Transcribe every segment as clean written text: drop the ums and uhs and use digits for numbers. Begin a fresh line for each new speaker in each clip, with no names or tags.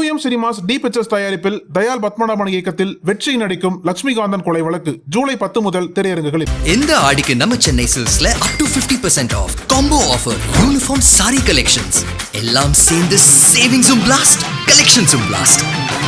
சூரியம் cinemas D pictures தயாரிப்பில் தயால் பத்மநாபன் இயக்கத்தில் வெற்றி நடிக்கும் லட்சுமிகாந்தன் கொலை வழக்கு ஜூலை 10 முதல் திரையரங்குகளில்.
இந்த ஆடிக்கு நம்ம சென்னை சில்க்ஸ்ல up to 50% off combo offer, uniform sari collections எல்லாம் சேர்ந்து சேவிங்ஸும் பிளாஸ்ட், கலெக்ஷன்ஸும் பிளாஸ்ட்.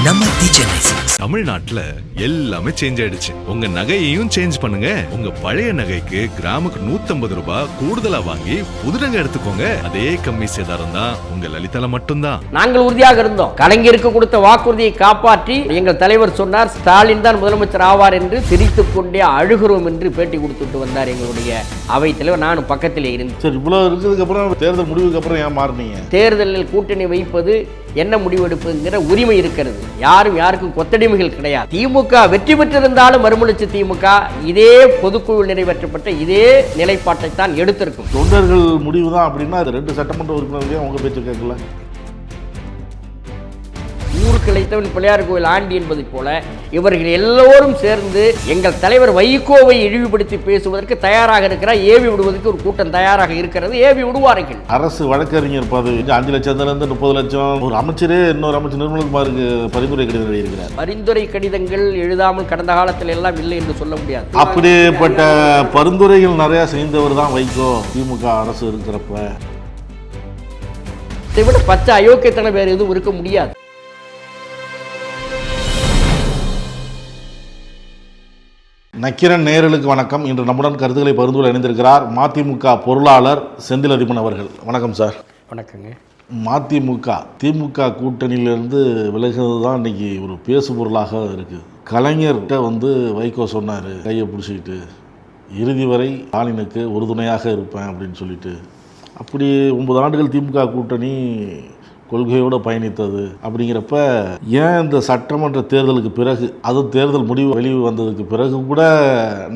நம்ம தி சென்னை சில்க்ஸ்.
தமிழ்நாட்டுல எல்லாமே சேஞ்ச் ஆயிடுச்சு. உங்க நகையையும் சேஞ்ச் பண்ணுங்க. உங்க பழைய நகைக்கு கிராமுக்கு 150 ரூபாய் கூடுதலா வாங்கி புது நகை எடுத்துக்கோங்க. அதே கம்மி சேதாரம் தான் உங்க லலிதால மட்டும்தான்.
நாங்கள் உறுதியாக இருந்தோம். கலைஞருக்கு கொடுத்த வாக்குறுதியை காப்பாற்றி எங்கள் தலைவர் சொன்னார், ஸ்டாலின் தான் முதலமைச்சர் ஆவார் என்று சிரித்துக் கொண்டே அழுகிறோம் என்று பேட்டி கொடுத்துட்டு வந்தார் எங்களுடைய அவை தலைவர். நானும் பக்கத்திலே இருந்தேன்.
சரி, இவ்வளவு இருக்கிறதுக்கு அப்புறம் தேர்தல் முடிவுக்கு அப்புறம் ஏன் மாறினீங்க?
தேர்தலில் கூட்டணி வைப்பது என்ன முடிவெடுப்புங்கிற உரிமை இருக்கிறது. யாருக்கும் கொத்தடிமைகள் கிடையாது. திமுக வெற்றி பெற்றிருந்தாலும் மறுமலர்ச்சி திமுக இதே பொதுக்குழு நிறைவேற்றப்பட்ட இதே நிலைப்பாட்டை தான் எடுத்திருக்கும்.
தொண்டர்கள் முடிவு தான் அப்படின்னா 2 சட்டமன்ற உறுப்பினர்களையும் உங்க பேச்சு கேட்கல.
ஊருக்கு இழைத்தவன் பிள்ளையார் கோயில் ஆண்டி என்பதை போல இவர்கள் எல்லோரும் சேர்ந்து எங்கள் தலைவர் வைகோவை இழிவுபடுத்தி பேசுவதற்கு தயாராக இருக்கிறார். ஏவி விடுவதற்கு ஒரு கூட்டம் தயாராக இருக்கிறது. ஏவி விடுவார்கள்.
அரசு வழக்கறிஞர் பதவி 5 லட்சத்திலிருந்து 30 லட்சம். ஒரு அமைச்சரே இன்னொரு அமைச்சர் நிர்மல்குமாருக்கு பரிந்துரை கடிதம் எழுதியிருக்கிறார்.
பரிந்துரை கடிதங்கள் எழுதாமல் கடந்த காலத்தில் எல்லாம் இல்லை என்று சொல்ல முடியாது.
அப்படிப்பட்ட பரிந்துரைகள் நிறைய செய்தவர் தான் வைகோ. திமுக அரசு இருக்கிறப்ப
இதை விட 10 அயோக்கியத்தனம் வேறு எதுவும் இருக்க முடியாது.
நக்கிரன் நேயர்களுக்கு வணக்கம். இன்று நம்முடன் கருத்துக்களை பரிந்துரை இணைந்திருக்கிறார் மதிமுக பொருளாளர் செந்தில் அதிபன் அவர்கள். வணக்கம் சார்.
வணக்கங்க.
மதிமுக திமுக கூட்டணியிலிருந்து விலகிறது தான் இன்னைக்கு ஒரு பேசு பொருளாக இருக்குது. கலைஞர்கிட்ட வைகோ சொன்னார், கையை பிடிச்சிக்கிட்டு இறுதி வரை ஸ்டாலினுக்கு உறுதுணையாக இருப்பேன் அப்படின்னு சொல்லிட்டு. அப்படி 9 ஆண்டுகள் திமுக கூட்டணி கொள்கையோடு பயணித்தது. அப்படிங்கிறப்ப ஏன் இந்த சட்டமன்ற தேர்தலுக்கு பிறகு, அது தேர்தல் முடிவு வெளியே வந்ததுக்கு பிறகு கூட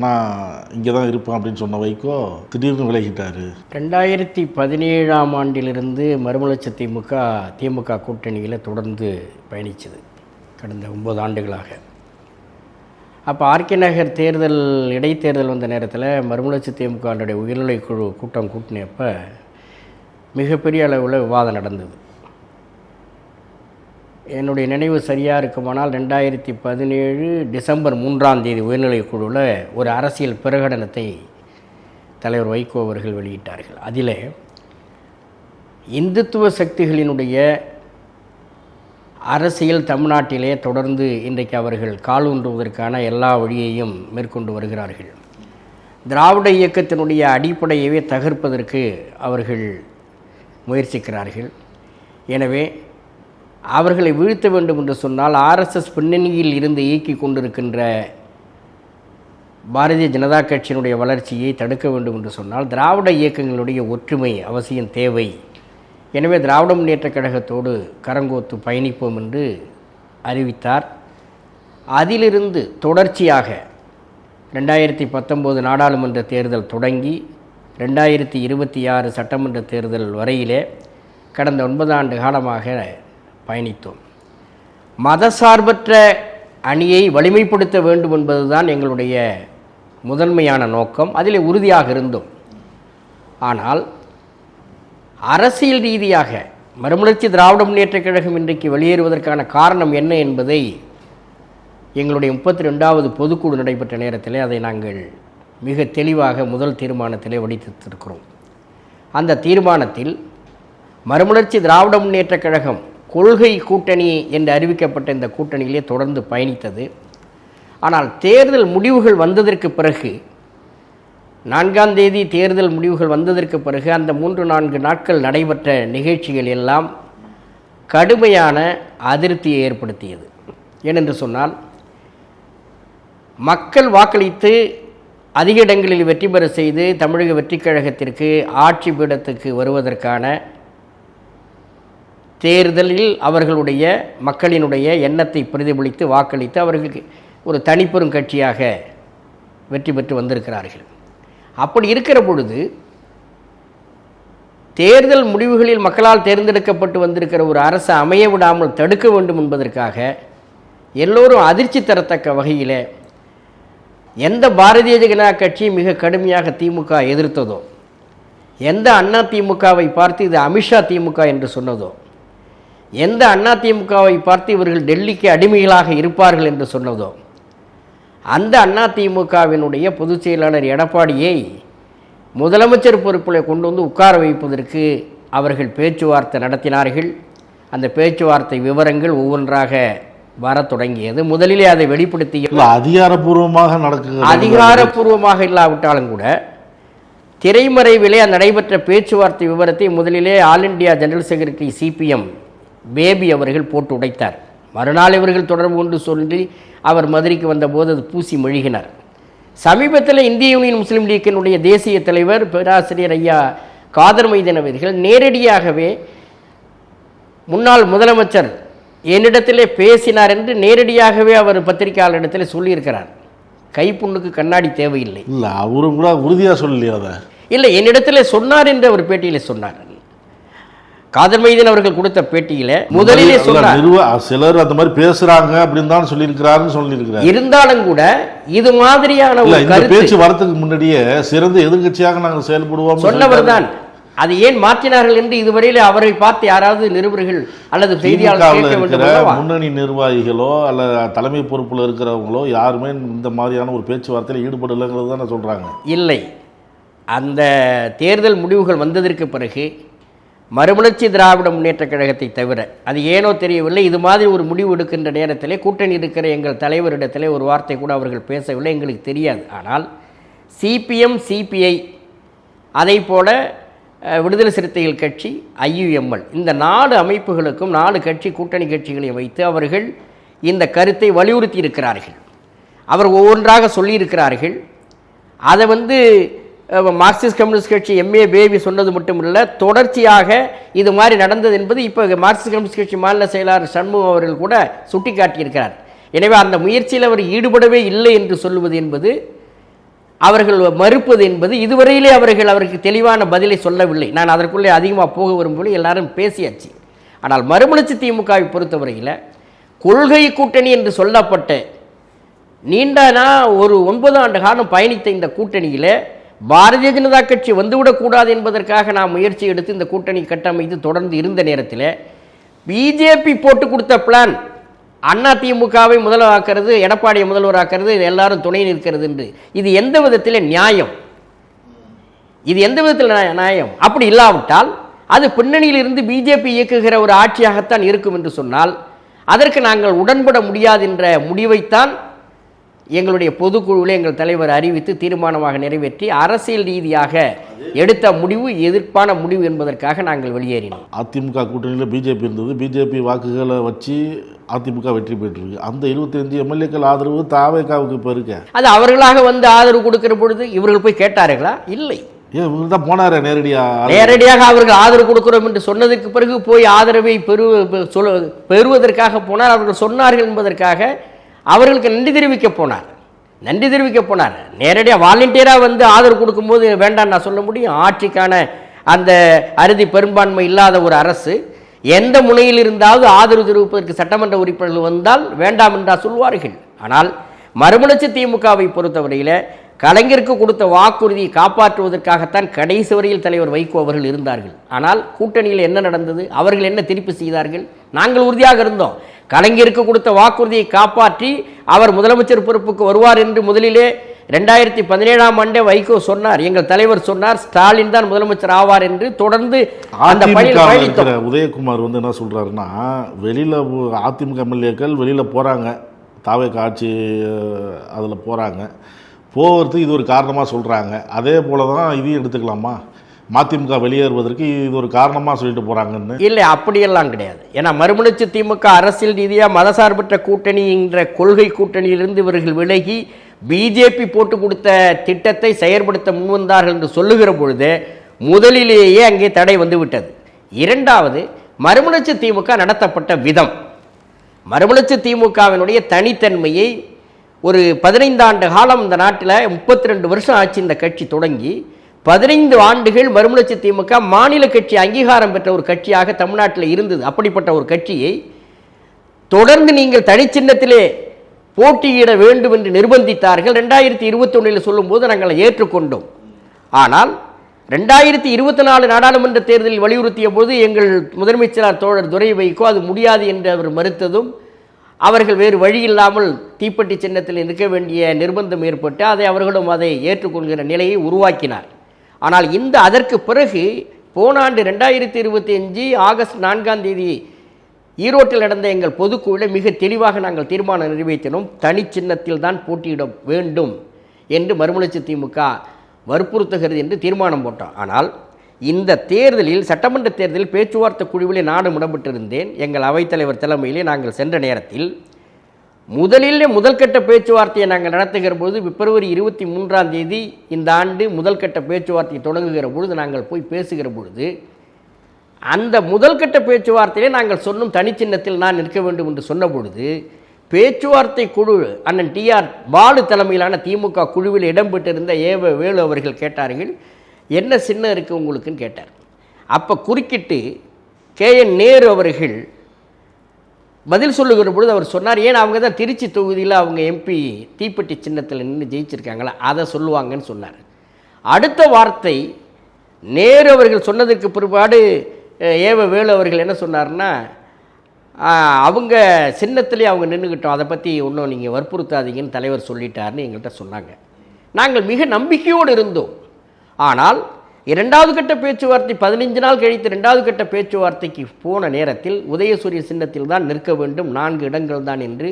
நான் இங்கே தான் இருப்பேன் அப்படின்னு சொன்ன வைகோ திடீர்னு விலகிட்டார்.
2017ஆம் ஆண்டிலிருந்து மறுமலர்ச்சி திமுக கூட்டணியில் தொடர்ந்து பயணிச்சது கடந்த 9 ஆண்டுகளாக. அப்போ ஆர்கே நகர் தேர்தல் இடைத்தேர்தல் வந்த நேரத்தில் மறுமலர்ச்சி திமுக உயர்நிலை குழு கூட்டம் கூட்டினப்ப மிகப்பெரிய அளவில் விவாதம் நடந்தது. என்னுடைய நினைவு சரியாக இருக்குமானால் 2017 டிசம்பர் 3ஆம் தேதி உயர்நிலை குழுவில் ஒரு அரசியல் பிரகடனத்தை தலைவர் வைகோ அவர்கள் வெளியிட்டார்கள். அதில் இந்துத்துவ சக்திகளினுடைய அரசியல் தமிழ்நாட்டிலே தொடர்ந்து இன்றைக்கு அவர்கள் காலூன்றுவதற்கான எல்லா வழியையும் மேற்கொண்டு வருகிறார்கள். திராவிட இயக்கத்தினுடைய அடிப்படையவே தகர்ப்பதற்கு அவர்கள் முயற்சிக்கிறார்கள். எனவே அவர்களை வீழ்த்த வேண்டும் என்று சொன்னால் ஆர்எஸ்எஸ் பின்னணியில் இருந்து இயக்கி கொண்டிருக்கின்ற பாரதிய ஜனதா கட்சியினுடைய வளர்ச்சியை தடுக்க வேண்டும் என்று சொன்னால் திராவிட இயக்கங்களுடைய ஒற்றுமை அவசியம் தேவை. எனவே திராவிட முன்னேற்றக் கழகத்தோடு கரங்கோத்து பயணிப்போம் என்று அறிவித்தார். அதிலிருந்து தொடர்ச்சியாக 2019 நாடாளுமன்ற தேர்தல் தொடங்கி 2026 சட்டமன்ற தேர்தல் வரையிலே கடந்த 9 ஆண்டு காலமாக பயணித்தோம். மதசார்பற்ற அணியை வலிமைப்படுத்த வேண்டும் என்பதுதான் எங்களுடைய முதன்மையான நோக்கம். அதில் உறுதியாக இருந்தோம். ஆனால் அரசியல் ரீதியாக மறுமலர்ச்சி திராவிட முன்னேற்றக் கழகம் இன்றைக்கு வெளியேறுவதற்கான காரணம் என்ன என்பதை எங்களுடைய 32வது பொதுக்குழு நடைபெற்ற நேரத்தில் அதை நாங்கள் மிக தெளிவாக முதல் தீர்மானத்திலே வடித்திருக்கிறோம். அந்த தீர்மானத்தில் மறுமலர்ச்சி திராவிட முன்னேற்றக் கழகம் கொள்கை கூட்டணி என்று அறிவிக்கப்பட்ட இந்த கூட்டணியிலே தொடர்ந்து பயணித்தது. ஆனால் தேர்தல் முடிவுகள் வந்ததற்கு பிறகு 4ஆம் தேதி தேர்தல் முடிவுகள் வந்ததற்கு பிறகு அந்த 3-4 நாட்கள் நடைபெற்ற நிகழ்ச்சிகள் எல்லாம் கடுமையான அதிருப்தியை ஏற்படுத்தியது. ஏனென்று சொன்னால் மக்கள் வாக்களித்து அதிக இடங்களில் வெற்றி பெற செய்து தமிழக வெற்றிக் கழகத்திற்கு ஆட்சி பீடத்துக்கு வருவதற்கான தேர்தலில் அவர்களுடைய மக்களினுடைய எண்ணத்தை பிரதிபலித்து வாக்களித்து அவர்களுக்கு ஒரு தனிப்பெரும் கட்சியாக வெற்றி பெற்று வந்திருக்கிறார்கள். அப்படி இருக்கிற பொழுது தேர்தல் முடிவுகளில் மக்களால் தேர்ந்தெடுக்கப்பட்டு வந்திருக்கிற ஒரு அரசை அமைய விடாமல் தடுக்க வேண்டும் என்பதற்காக எல்லோரும் அதிர்ச்சி தரத்தக்க வகையில் எந்த பாரதிய ஜனதா கட்சி மிக கடுமையாக திமுக எதிர்த்ததோ, எந்த அண்ணா திமுகவை பார்த்து இது அமித்ஷா திமுக என்று சொன்னதோ, எந்த அதிமுகவை பார்த்து இவர்கள் டெல்லிக்கு அடிமைகளாக இருப்பார்கள் என்று சொன்னதோ அந்த அதிமுகவினுடைய பொதுச் செயலாளர் எடப்பாடியை முதலமைச்சர் பொறுப்பில் கொண்டு வந்து உட்கார வைப்பதற்கு அவர்கள் பேச்சுவார்த்தை நடத்தினார்கள். அந்த பேச்சுவார்த்தை விவரங்கள் ஒவ்வொன்றாக வர தொடங்கியது. முதலிலே அதை வெளிப்படுத்தி அதிகாரப்பூர்வமாக இல்லாவிட்டாலும் கூட திரைமறைவிலே நடைபெற்ற பேச்சுவார்த்தை விவரத்தை முதலிலே all India general secretary CPM baby அவர்கள் போட்டு உடைத்தார். மறுநாள் இவர்கள் தொடர்பு கொண்டு சொல்லி அவர் மதுரைக்கு வந்தபோது அது பூசி மெழுகினார். சமீபத்தில் இந்திய யூனியன் முஸ்லீம் லீக்கினுடைய தேசிய தலைவர் பேராசிரியர் ஐயா காதர் மைதீன் அவர்கள் நேரடியாகவே முன்னாள் முதலமைச்சர் என்னிடத்திலே பேசினார் என்று நேரடியாகவே அவர் பத்திரிகையாளரிடத்தில் சொல்லியிருக்கிறார். கைப்புண்ணுக்கு கண்ணாடி தேவையில்லை.
இல்லை, அவரும் கூட உறுதியாக சொல்லலையா? அதை
இல்லை, என்னிடத்தில் சொன்னார் என்று அவர் பேட்டியில் சொன்னார். காதர் மைதீன் அவர்கள் கொடுத்த பேட்டியில முதலிலே சொன்னார்.
சிலர் அந்த மாதிரி பேசுறாங்க அப்படின்னு தான் சொல்லியிருக்கிறார்.
இருந்தாலும் கூட இது மாதிரியான ஒரு
பேச்சு வரதுக்கு முன்னாடியே சிறந்த எதிர்கட்சியாக நாங்கள் செயல்படுவோம்
சொன்னவர் தான். அது ஏன் மாற்றினார்கள் என்று இதுவரையில் அவரை பார்த்து யாராவது நிருபர்கள் அல்லது செய்தியாளர்கள்
முன்னணி நிர்வாகிகளோ அல்ல தலைமை பொறுப்பில் இருக்கிறவங்களோ யாருமே இந்த மாதிரியான ஒரு பேச்சுவார்த்தையில் ஈடுபடலைங்கிறது தான் சொல்றாங்க.
இல்லை, அந்த தேர்தல் முடிவுகள் வந்ததற்கு பிறகு மறுமலர்ச்சி திராவிட முன்னேற்ற கழகத்தை தவிர அது ஏனோ தெரியவில்லை, இது மாதிரி ஒரு முடிவு எடுக்கின்ற நேரத்திலே கூட்டணி இருக்கிற எங்கள் தலைவரிடத்திலே ஒரு வார்த்தை கூட அவர்கள் பேசவில்லை, எங்களுக்கு தெரியாது. ஆனால் சிபிஎம், சிபிஐ, அதை போல விடுதலை சிறுத்தைகள் கட்சி, ஐயுஎம்எல், இந்த 4 அமைப்புகளுக்கும் 4 கட்சி கூட்டணி கட்சிகளை வைத்து அவர்கள் இந்த கருத்தை வலியுறுத்தி இருக்கிறார்கள். அவர் ஒவ்வொன்றாக சொல்லியிருக்கிறார்கள். அதை மார்க்சிஸ்ட் கம்யூனிஸ்ட் கட்சி எம்ஏ பேபி சொன்னது மட்டும் இல்லை, தொடர்ச்சியாக இது மாதிரி நடந்தது என்பது இப்போ மார்க்சிஸ்ட் கம்யூனிஸ்ட் கட்சி மாநில செயலாளர் சண்முகம் அவர்கள் கூட சுட்டி காட்டியிருக்கிறார். எனவே அந்த முயற்சியில் அவர் ஈடுபடவே இல்லை என்று சொல்லுவது என்பது, அவர்கள் மறுப்பது என்பது, இதுவரையிலே அவருக்கு தெளிவான பதிலை சொல்லவில்லை. நான் அதற்குள்ளே அதிகமாக போக வரும்போது எல்லாரும் பேசியாச்சு. ஆனால் மறுமலர்ச்சி திமுகவை பொறுத்தவரையில் கொள்கை கூட்டணி என்று சொல்லப்பட்ட நீண்டனா ஒரு 9 ஆண்டு காலம் பயணித்த இந்த கூட்டணியில் பாரதிய ஜனதா கட்சி வந்துவிடக்கூடாது என்பதற்காக நாம் முயற்சி எடுத்து இந்த கூட்டணி கட்டமைத்து தொடர்ந்து இருந்த நேரத்தில் பிஜேபி போட்டு கொடுத்த பிளான் அதிமுகவை முதல்வராக்கிறது, எடப்பாடியை முதல்வராக்கிறது, எல்லாரும் துணை நிற்கிறது என்று, இது எந்த விதத்தில் நியாயம்? இது எந்த விதத்தில் நியாயம்? அப்படி இல்லாவிட்டால் அது பின்னணியில் இருந்து பிஜேபி இயக்குகிற ஒரு ஆட்சியாகத்தான் இருக்கும் என்று சொன்னால் அதற்கு நாங்கள் உடன்பட முடியாது என்ற முடிவைத்தான் எங்களுடைய பொதுக்குழுவில் எங்கள் தலைவர் அறிவித்து தீர்மானமாக நிறைவேற்றி அரசியல் ரீதியாக எடுத்த முடிவு எதிர்ப்பான முடிவு என்பதற்காக நாங்கள் வெளியேறினோம்.
அதிமுக கூட்டணியில் பிஜேபி இருந்தது. பிஜேபி வாக்குகளை வச்சு அதிமுக வெற்றி பெற்றிருக்கு. அந்த 25 எம்எல்ஏக்கள் ஆதரவு தாவேகாவுக்கு இப்போ இருக்கு.
அது அவர்களாக ஆதரவு கொடுக்கிற பொழுது இவர்கள் போய் கேட்டார்களா? இல்லை.
இவங்க தான் போனார
நேரடியாக அவர்கள் ஆதரவு கொடுக்கிறோம் என்று சொன்னதற்கு பிறகு போய் ஆதரவை பெறுவதற்காக போனார். அவர்கள் சொன்னார்கள் என்பதற்காக அவர்களுக்கு நன்றி தெரிவிக்க போனார். நேரடியாக வாலண்டியராக ஆதரவு கொடுக்கும்போது வேண்டாம் நான் சொல்ல முடியும்? ஆட்சிக்கான அந்த அறுதி பெரும்பான்மை இல்லாத ஒரு அரசு எந்த முனையில் இருந்தாவது ஆதரவு தெரிவிப்பதற்கு சட்டமன்ற உறுப்பினர்கள் வந்தால் வேண்டாம் என்றா சொல்வார்கள். ஆனால் மறுமலர்ச்சி திமுகவை பொறுத்தவரையில் கலைஞருக்கு கொடுத்த வாக்குறுதியை காப்பாற்றுவதற்காகத்தான் கடைசி வரையில் தலைவர் வைகோ அவர்கள் இருந்தார்கள். ஆனால் கூட்டணியில் என்ன நடந்தது? அவர்கள் என்ன திருப்பி செய்தார்கள்? நாங்கள் உறுதியாக இருந்தோம். கலைஞருக்கு கொடுத்த வாக்குறுதியை காப்பாற்றி அவர் முதலமைச்சர் பொறுப்புக்கு வருவார் என்று முதலிலே 2017ஆம் ஆண்டே வைகோ சொன்னார். எங்கள் தலைவர் சொன்னார் ஸ்டாலின் தான் முதலமைச்சர் ஆவார் என்று. தொடர்ந்து அந்த பயணித்தோம்.
உதயகுமார் என்ன சொல்றாருன்னா, வெளியில அதிமுக எம்எல்ஏக்கள் வெளியில போறாங்க, தாவேக ஆட்சி அதில் போறாங்க, போகிறதுக்கு இது ஒரு காரணமாக சொல்கிறாங்க. அதே போல தான் இதையும் எடுத்துக்கலாமா? மதிமுக வெளியேறுவதற்கு இது ஒரு காரணமாக சொல்லிட்டு போகிறாங்கன்னு.
இல்லை, அப்படியெல்லாம் கிடையாது. ஏன்னா மறுமலர்ச்சி திமுக அரசியல் ரீதியாக மதசார்பற்ற கூட்டணி என்ற கொள்கை கூட்டணியிலிருந்து இவர்கள் விலகி பிஜேபி போட்டு கொடுத்த திட்டத்தை செயற்படுத்த முன்வந்தார்கள் என்று சொல்லுகிற பொழுது முதலிலேயே அங்கே தடை வந்துவிட்டது. இரண்டாவது, மறுமலர்ச்சி திமுக நடத்தப்பட்ட விதம், மறுமலர்ச்சி திமுகவினுடைய தனித்தன்மையை ஒரு 15 ஆண்டு காலம் இந்த நாட்டில் 32 வருஷம் ஆச்சு இந்த கட்சி தொடங்கி. 15 ஆண்டுகள் மறுமலர்ச்சி திமுக மாநில கட்சி அங்கீகாரம் பெற்ற ஒரு கட்சியாக தமிழ்நாட்டில் இருந்தது. அப்படிப்பட்ட ஒரு கட்சியை தொடர்ந்து நீங்கள் தனிச்சின்னத்திலே போட்டியிட வேண்டும் என்று நிர்பந்தித்தார்கள். 2021 சொல்லும்போது நாங்கள் ஏற்றுக்கொண்டோம். ஆனால் 2024 நாடாளுமன்ற தேர்தலில் வலியுறுத்திய போது எங்கள் முதன்மைச் செயலாளர் தோழர் துரை வைகோ அது முடியாது என்று அவர் மறுத்ததும் அவர்கள் வேறு வழி இல்லாமல் தீப்பெட்டி சின்னத்தில் நிற்க வேண்டிய நிர்பந்தம் ஏற்பட்டு அவர்களும் அதை ஏற்றுக்கொள்கிற நிலையை உருவாக்கினார். ஆனால் அதற்கு பிறகு போன ஆண்டு 2025 ஆகஸ்ட் 4ஆம் தேதி ஈரோட்டில் நடந்த எங்கள் பொதுக்குழுவில் மிக தெளிவாக நாங்கள் தீர்மானம் நிறைவேற்றினோம். தனி சின்னத்தில் தான் போட்டியிட வேண்டும் என்று மறுமலர்ச்சி திமுக வற்புறுத்துகிறது என்று தீர்மானம் போட்டோம். ஆனால் இந்த தேர்தலில் சட்டமன்ற தேர்தலில் பேச்சுவார்த்தை குழுவிலே நானும் இடம்பெற்றிருந்தேன். எங்கள் அவைத்தலைவர் தலைமையிலே நாங்கள் சென்ற நேரத்தில் முதல்கட்ட பேச்சுவார்த்தையை நாங்கள் நடத்துகிற பொழுது பிப்ரவரி 23ஆம் தேதி இந்த ஆண்டு முதல்கட்ட பேச்சுவார்த்தையை தொடங்குகிற பொழுது நாங்கள் போய் பேசுகிற பொழுது அந்த முதல்கட்ட பேச்சுவார்த்தையிலே நாங்கள் சொன்னும் தனிச்சின்னத்தில் நான் நிற்க வேண்டும் என்று சொன்ன பொழுது பேச்சுவார்த்தை குழு அண்ணன் டிஆர் பாலு தலைமையிலான திமுக குழுவில் இடம்பெற்றிருந்த வேலு அவர்கள் கேட்டார்கள், என்ன சின்னம் இருக்குது உங்களுக்குன்னு கேட்டார். அப்போ குறுக்கிட்டு KN நேரு அவர்கள் பதில் சொல்லுகிற பொழுது அவர் சொன்னார், ஏன் அவங்க தான் திருச்சி தொகுதியில் அவங்க MP தீப்பெட்டி சின்னத்தில் நின்று ஜெயிச்சிருக்காங்களா, அதை சொல்லுவாங்கன்னு சொன்னார். அடுத்த வார்த்தை நேரு அவர்கள் சொன்னதற்கு பிற்பாடு வேலு அவர்கள் என்ன சொன்னார்னா, அவங்க சின்னத்திலே அவங்க நின்றுக்கிட்டோம், அதை பற்றி ஒன்றும் நீங்கள் வற்புறுத்தாதீங்கன்னு தலைவர் சொல்லிட்டார்னு எங்கள்கிட்ட சொன்னாங்க. நாங்கள் மிக நம்பிக்கையோடு இருந்தோம். ஆனால் 2வது கட்ட பேச்சுவார்த்தை 15 நாள் கழித்து 2வது கட்ட பேச்சுவார்த்தைக்கு போன நேரத்தில் உதயசூரிய சின்னத்தில் தான் நிற்க வேண்டும், 4 இடங்கள் தான் என்று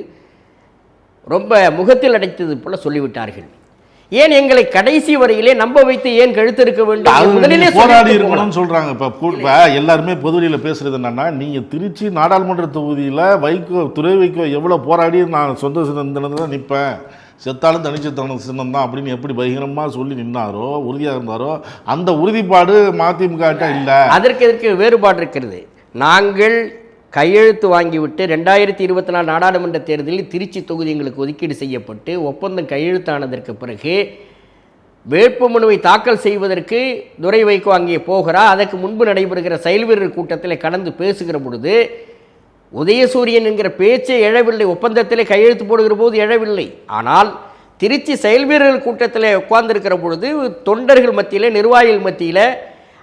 ரொம்ப முகத்தில் அடைத்தது போல சொல்லிவிட்டார்கள். ஏன் எங்களை கடைசி வரையிலே நம்ப வைத்து ஏன் கழுத்திருக்க வேண்டும்? முதலிலே
போராடி இருக்கணும்னு சொல்றாங்க. இப்ப எல்லாருமே பொதுவெளியில பேசுறது என்னன்னா, நீங்க திருச்சி நாடாளுமன்ற தொகுதியில துரை வைகோ எவ்வளவு போராடி நான் சொந்த சின்னத்துல தான் நிற்பேன், செத்தாலும் தனிச்சத்தான சின்னம் தான் அப்படின்னு எப்படி பகிரமா சொல்லி நின்னாரோ, உறுதியாக இருந்தாரோ, அந்த உறுதிப்பாடு மதிமுக இல்லை. அதற்கு
வேறுபாடு இருக்கிறது. நாங்கள் கையெழுத்து வாங்கிவிட்டு 2024 நாடாளுமன்ற தேர்தலில் திருச்சி தொகுதி எங்களுக்கு ஒதுக்கீடு செய்யப்பட்டு ஒப்பந்தம் கையெழுத்தானதற்கு பிறகு வேட்புமனுவை தாக்கல் செய்வதற்கு துரை வைகோ அங்கே போகிறார். அதற்கு முன்பு நடைபெறுகிற செயல் வீரர் கூட்டத்தில் கடந்து பேசுகிற பொழுது உதயசூரியன் என்கிற பேச்சே எழவில்லை, ஒப்பந்தத்திலே கையெழுத்து போடுகிற போது எழவில்லை. ஆனால் திருச்சி செயல் வீரர்கள் கூட்டத்தில் உட்கார்ந்திருக்கிற பொழுது தொண்டர்கள் மத்தியில், நிர்வாகிகள் மத்தியில்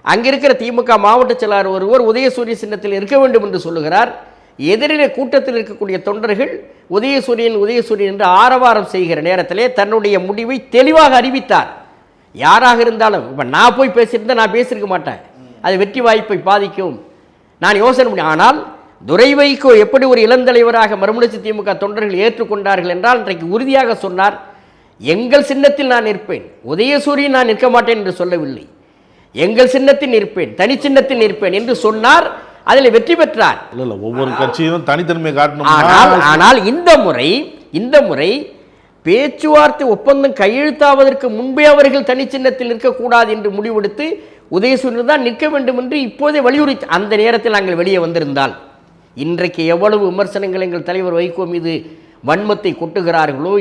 அங்கிருக்கிற திமுக மாவட்ட செயலாளர் ஒருவர் உதயசூரிய சின்னத்தில் இருக்க வேண்டும் என்று சொல்லுகிறார். எதிரிலே கூட்டத்தில் இருக்கக்கூடிய தொண்டர்கள் உதயசூரியன் என்று ஆரவாரம் செய்கிற நேரத்திலே தன்னுடைய முடிவை தெளிவாக அறிவித்தார். யாராக இருந்தாலும், இப்போ நான் போய் பேசியிருந்தால் நான் பேசியிருக்க மாட்டேன், அது வெற்றி வாய்ப்பை பாதிக்கும், நான் யோசனை முடியும். ஆனால் துரை வைகோ எப்படி ஒரு இளந்தலைவராக மறுமலர்ச்சி திமுக தொண்டர்கள் ஏற்றுக்கொண்டார்கள் என்றால் இன்றைக்கு உறுதியாக சொன்னார், எங்கள் சின்னத்தில் நான் நிற்பேன், உதயசூரியன் நான் நிற்க மாட்டேன் என்று சொல்லவில்லை, எங்கள் சின்னத்தில் நிற்பேன், தனி சின்னத்தில் நிற்பேன் என்று சொன்னார். அதில் வெற்றி பெற்றார்.
ஒவ்வொரு கட்சியும் தனித்தன்மை காட்டணும்.
ஆனால் இந்த முறை பேச்சுவார்த்தை ஒப்பந்தம் கையெழுத்தாவதற்கு முன்பே அவர்கள் தனி சின்னத்தில் நிற்கக்கூடாது என்று முடிவெடுத்து உதயசூரியன் தான் நிற்க வேண்டும் என்று இப்போதே வலியுறுத்தி, அந்த நேரத்தில் நாங்கள் வெளியே வந்திருந்தால் இன்றைக்கு எவ்வளவு விமர்சனங்கள் எங்கள் தலைவர் வைகோ மீது வன்மத்தை கொட்டுகிறார்களோ,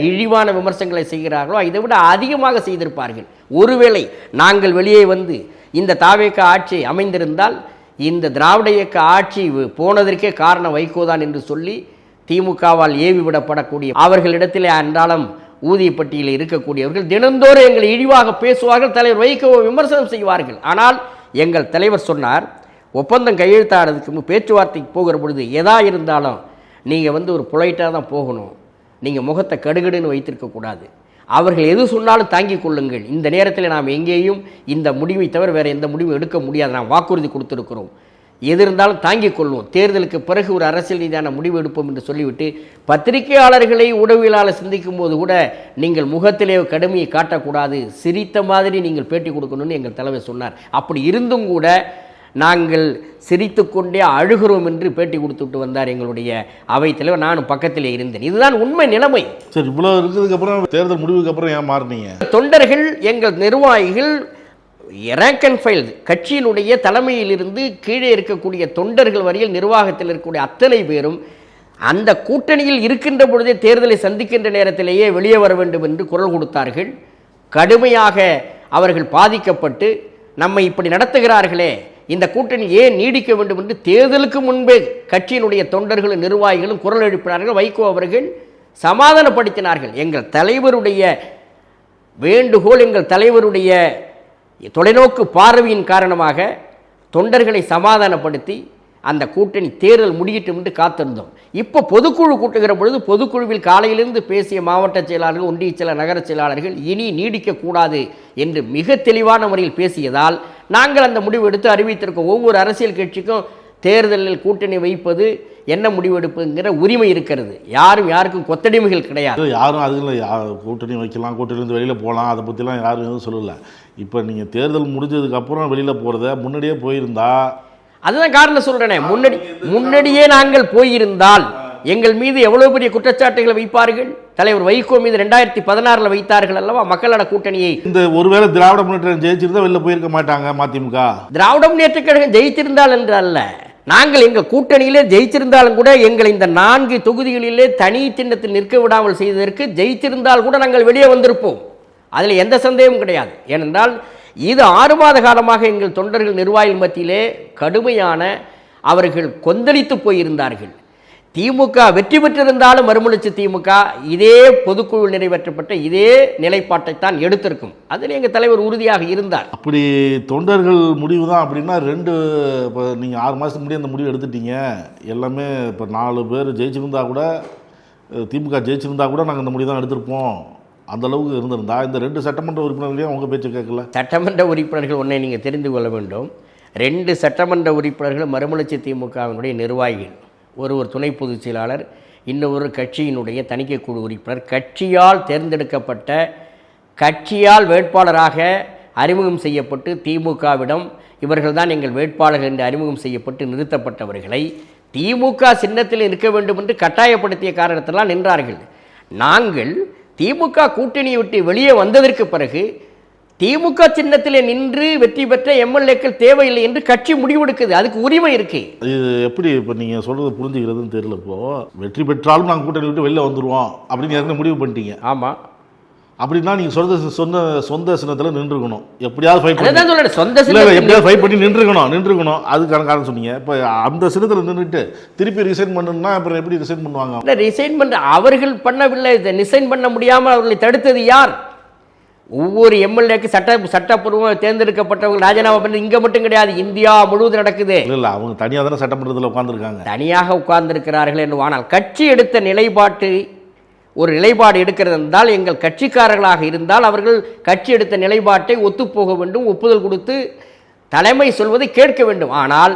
இழிவான விமர்சனங்களை செய்கிறார்களோ, இதை விட அதிகமாக செய்திருப்பார்கள். ஒருவேளை நாங்கள் வெளியே வந்து இந்த தாவேக ஆட்சி அமைந்திருந்தால் இந்த திராவிட இயக்க ஆட்சி போனதற்கே காரணம் வைகோதான் என்று சொல்லி திமுகவால் ஏவி விடப்படக்கூடிய அவர்களிடத்திலே அன்றாடம் ஊதிய பட்டியலில் இருக்கக்கூடியவர்கள் தினந்தோறும் எங்களை இழிவாக பேசுவார்கள், தலைவர் வைகோவை விமர்சனம் செய்வார்கள். ஆனால் எங்கள் தலைவர் சொன்னார், ஒப்பந்தம் கையெழுத்தாடுறதுக்கு பேச்சுவார்த்தைக்கு போகிற பொழுது எதா இருந்தாலும் நீங்கள் ஒரு பொலைட்டாக தான் போகணும், நீங்கள் முகத்தை கடுகடுன்னு வைத்திருக்கக்கூடாது, அவர்கள் எது சொன்னாலும் தாங்கிக் கொள்ளுங்கள், இந்த நேரத்தில் நாம் எங்கேயும் இந்த முடிவை தவிர வேறு எந்த முடிவும் எடுக்க முடியாது, நாம் வாக்குறுதி கொடுத்துருக்கிறோம், எது இருந்தாலும் தாங்கிக் கொள்வோம், தேர்தலுக்கு பிறகு ஒரு அரசியல் ரீதியான முடிவு எடுப்போம் என்று சொல்லிவிட்டு பத்திரிகையாளர்களை ஊடகவியலாளர் சிந்திக்கும் போது கூட நீங்கள் முகத்திலே கடுமையை காட்டக்கூடாது, சிரித்த மாதிரி நீங்கள் பேட்டி கொடுக்கணும்னு எங்கள் தலைவர் சொன்னார். அப்படி இருந்தும் கூட நாங்கள் சிரித்து கொண்டே அழுகிறோம் என்று பேட்டி கொடுத்துட்டு வந்தார் எங்களுடைய அவைத்தலைவர். நானும் பக்கத்திலே இருந்தேன். இதுதான் உண்மை நிலைமை.
சரி, இவ்வளவு இருக்கிறதுக்கு அப்புறம் தேர்தல் முடிவுக்கு அப்புறம் ஏன் மாறினீங்க?
தொண்டர்கள், எங்கள் நிர்வாகிகள், ரேங்க் அண்ட் ஃபைல் கட்சியினுடைய தலைமையிலிருந்து கீழே இருக்கக்கூடிய தொண்டர்கள் வரையில் நிர்வாகத்தில் இருக்கக்கூடிய அத்தனை பேரும் அந்த கூட்டணியில் இருக்கின்ற பொழுதே தேர்தலை சந்திக்கின்ற நேரத்திலேயே வெளியே வர வேண்டும் என்று குரல் கொடுத்தார்கள். கடுமையாக அவர்கள் பாதிக்கப்பட்டு நம்மை இப்படி நடத்துகிறார்களே, இந்த கூட்டணி ஏன் நீடிக்க வேண்டும் என்று தேர்தலுக்கு முன்பே கட்சியினுடைய தொண்டர்களும் நிர்வாகிகளும் குரல் எழுப்பினார்கள். வைகோ அவர்கள் சமாதானப்படுத்தினார்கள். எங்கள் தலைவருடைய வேண்டுகோள், எங்கள் தலைவருடைய தொலைநோக்கு பார்வையின் காரணமாக தொண்டர்களை சமாதானப்படுத்தி அந்த கூட்டணி தேர்தல் முடியட்டும் என்று காத்திருந்தோம். இப்போ பொதுக்குழு கூட்டுகிற பொழுது பொதுக்குழுவில் காலையிலிருந்து பேசிய மாவட்ட செயலாளர்கள், ஒன்றிய செயலாளர், நகர செயலாளர்கள் இனி நீடிக்கக்கூடாது என்று மிக தெளிவான முறையில் பேசியதால் நாங்கள் அந்த முடிவு எடுத்து அறிவித்திருக்கோம். ஒவ்வொரு அரசியல் கட்சிக்கும் தேர்தலில் கூட்டணி வைப்பது என்ன முடிவெடுப்புங்கிற உரிமை இருக்கிறது. யாருக்கும் கொத்தடிமைகள் கிடையாது.
யாரும் அதில் கூட்டணி வைக்கலாம், கூட்டணியிலேருந்து வெளியில் போகலாம், அதை பற்றிலாம் யாரும் எதுவும் சொல்லலை. இப்போ நீங்கள் தேர்தல் முடிஞ்சதுக்கப்புறம் வெளியில் போகிறத முன்னாடியே போயிருந்தா,
அதுதான் காரணம் சொல்கிறேனே, முன்னாடியே நாங்கள் போயிருந்தால் எங்கள் மீது எவ்வளவு பெரிய குற்றச்சாட்டுகளை வைப்பார்கள். தலைவர் வைகோ மீது 2016 வைத்தார்கள் அல்லவா மக்கள் நல கூட்டணியை.
இந்த ஒருவேளை திராவிட முன்னேற்றம் ஜெயிச்சிருந்தா வெளில போயிருக்க மாட்டாங்க மதிமுக.
திராவிட முன்னேற்ற கழகம் ஜெயித்திருந்தால் என்று அல்ல, நாங்கள் எங்கள் கூட்டணியிலே ஜெயிச்சிருந்தாலும் கூட எங்களை இந்த 4 தொகுதிகளிலே தனி சின்னத்தில் நிற்க விடாமல் செய்ததற்கு ஜெயித்திருந்தால் கூட நாங்கள் வெளியே வந்திருப்போம். அதில் எந்த சந்தேகமும் கிடையாது. ஏனென்றால் இது 6 மாத காலமாக எங்கள் தொண்டர்கள் நிர்வாகிகள் மத்தியிலே கடுமையான அவர்கள் கொந்தளித்து போயிருந்தார்கள். திமுக வெற்றி பெற்றிருந்தாலும் மறுமலர்ச்சி திமுக இதே பொதுக்குழு நிறைவேற்றப்பட்ட இதே நிலைப்பாட்டைத்தான் எடுத்திருக்கும். அதில் எங்கள் தலைவர் உறுதியாக இருந்தார்.
அப்படி தொண்டர்கள் முடிவு தான் அப்படின்னா இப்போ நீங்கள் 6 மாதத்துக்கு முன்னாடி அந்த முடிவு எடுத்துட்டீங்க. எல்லாமே இப்போ 4 பேர் ஜெயிச்சிருந்தா கூட, திமுக ஜெயிச்சிருந்தா கூட நாங்கள் இந்த முடிவு தான் எடுத்திருப்போம். அந்த அளவுக்கு இருந்திருந்தா இந்த 2 சட்டமன்ற உறுப்பினர்களையும் அவங்க பேச்சு கேட்கல.
சட்டமன்ற உறுப்பினர்கள் ஒன்றை நீங்கள் தெரிந்து கொள்ள வேண்டும். 2 சட்டமன்ற உறுப்பினர்கள் மறுமலர்ச்சி திமுகவினுடைய நிர்வாகிகள். ஒருவர் துணை பொதுச் செயலாளர், இன்னொரு கட்சியினுடைய தணிக்கை குழு உறுப்பினர். கட்சியால் தேர்ந்தெடுக்கப்பட்ட, கட்சியால் வேட்பாளராக அறிமுகம் செய்யப்பட்டு திமுகவிடம் இவர்கள்தான் எங்கள் வேட்பாளர்கள் என்று அறிமுகம் செய்யப்பட்டு நிறுத்தப்பட்டவர்களை திமுக சின்னத்தில் நிற்க வேண்டும் என்று கட்டாயப்படுத்திய காரணத்தினால் நின்றார்கள். நாங்கள் திமுக கூட்டணியை விட்டு வெளியே வந்ததற்கு பிறகு திமுக சின்னத்திலே நின்று வெற்றி பெற்ற எம்எல்ஏக்கள் தேவையில்லை என்று கட்சி முடிவெடுக்குது. அதுக்கு உரிமை இருக்கு.
இது எப்படி இப்போ நீங்கள் சொல்கிறது புரிஞ்சுக்கிறதுன்னு தெரியல. இப்போ வெற்றி பெற்றாலும் நாங்கள் கூட்டணி விட்டு வெளில வந்துடுவோம் அப்படின்னு ஏற்கனவே முடிவு பண்ணிட்டீங்க.
ஆமாம்,
அப்படின்னா நீங்கள் சொந்த சின்னத்தில் நின்றுக்கணும். எப்படியாவது ஃபைட்
பண்ணி சொந்த
எப்படியாவது ஃபைட் பண்ணி நின்றுக்கணும். அதுக்கான காரணம் சொன்னீங்க. இப்போ அந்த சின்னத்தில் நின்றுட்டு திருப்பி ரிசைன் பண்ணணும்னா அப்புறம் எப்படி ரிசைன் பண்ணுவாங்க?
ரிசைன் பண்ண அவர்கள் பண்ணவில்லை. ரிசைன் பண்ண முடியாமல் அவர்களை தடுத்தது யார்? ஒவ்வொரு எம்எல்ஏக்கு சட்டப்பூர்வமாக தேர்ந்தெடுக்கப்பட்டவங்க ராஜினாமா பண்ணி இங்கே மட்டும் கிடையாது, இந்தியா முழுவதும் நடக்குது.
இல்லை, அவங்க தனியாக தானே சட்டமன்றத்தில் உட்கார்ந்துருக்காங்க.
தனியாக உட்கார்ந்துருக்கிறார்கள் என்று. ஆனால் கட்சி எடுத்த நிலைப்பாட்டு, ஒரு நிலைப்பாடு எடுக்கிறது என்றால் எங்கள் கட்சிக்காரர்களாக இருந்தால் அவர்கள் கட்சி எடுத்த நிலைப்பாட்டை ஒத்துப்போக வேண்டும், ஒப்புதல் கொடுத்து தலைமை சொல்வதை கேட்க வேண்டும். ஆனால்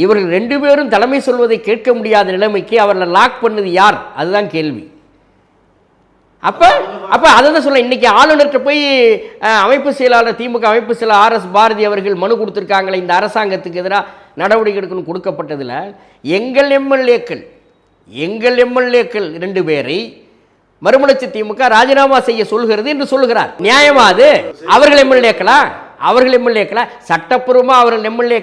இவர்கள் 2 பேரும் தலைமை சொல்வதை கேட்க முடியாத நிலைமைக்கு அவர்களை லாக் பண்ணது யார்? அதுதான் கேள்வி. அப்போ அதை தான் சொல்ல, இன்னைக்கு ஆளுநர்கிட்ட போய் அமைப்பு செயலாளர், திமுக அமைப்பு செயலாளர் RS பாரதி அவர்கள் மனு கொடுத்துருக்காங்களே இந்த அரசாங்கத்துக்கு எதிராக நடவடிக்கை எடுக்கணும். கொடுக்கப்பட்டதில் எங்கள் எம்எல்ஏக்கள் 2 பேரை மறுமலர்ச்சி திமுக ராஜினாமா செய்ய சொல்கிறது என்று சொல்லுகிறார். நியாயமா அது? அவர்கள் எம்எல்ஏக்களா? சட்டப்பூர்வமாக அவர்கள் எம்எல்ஏ.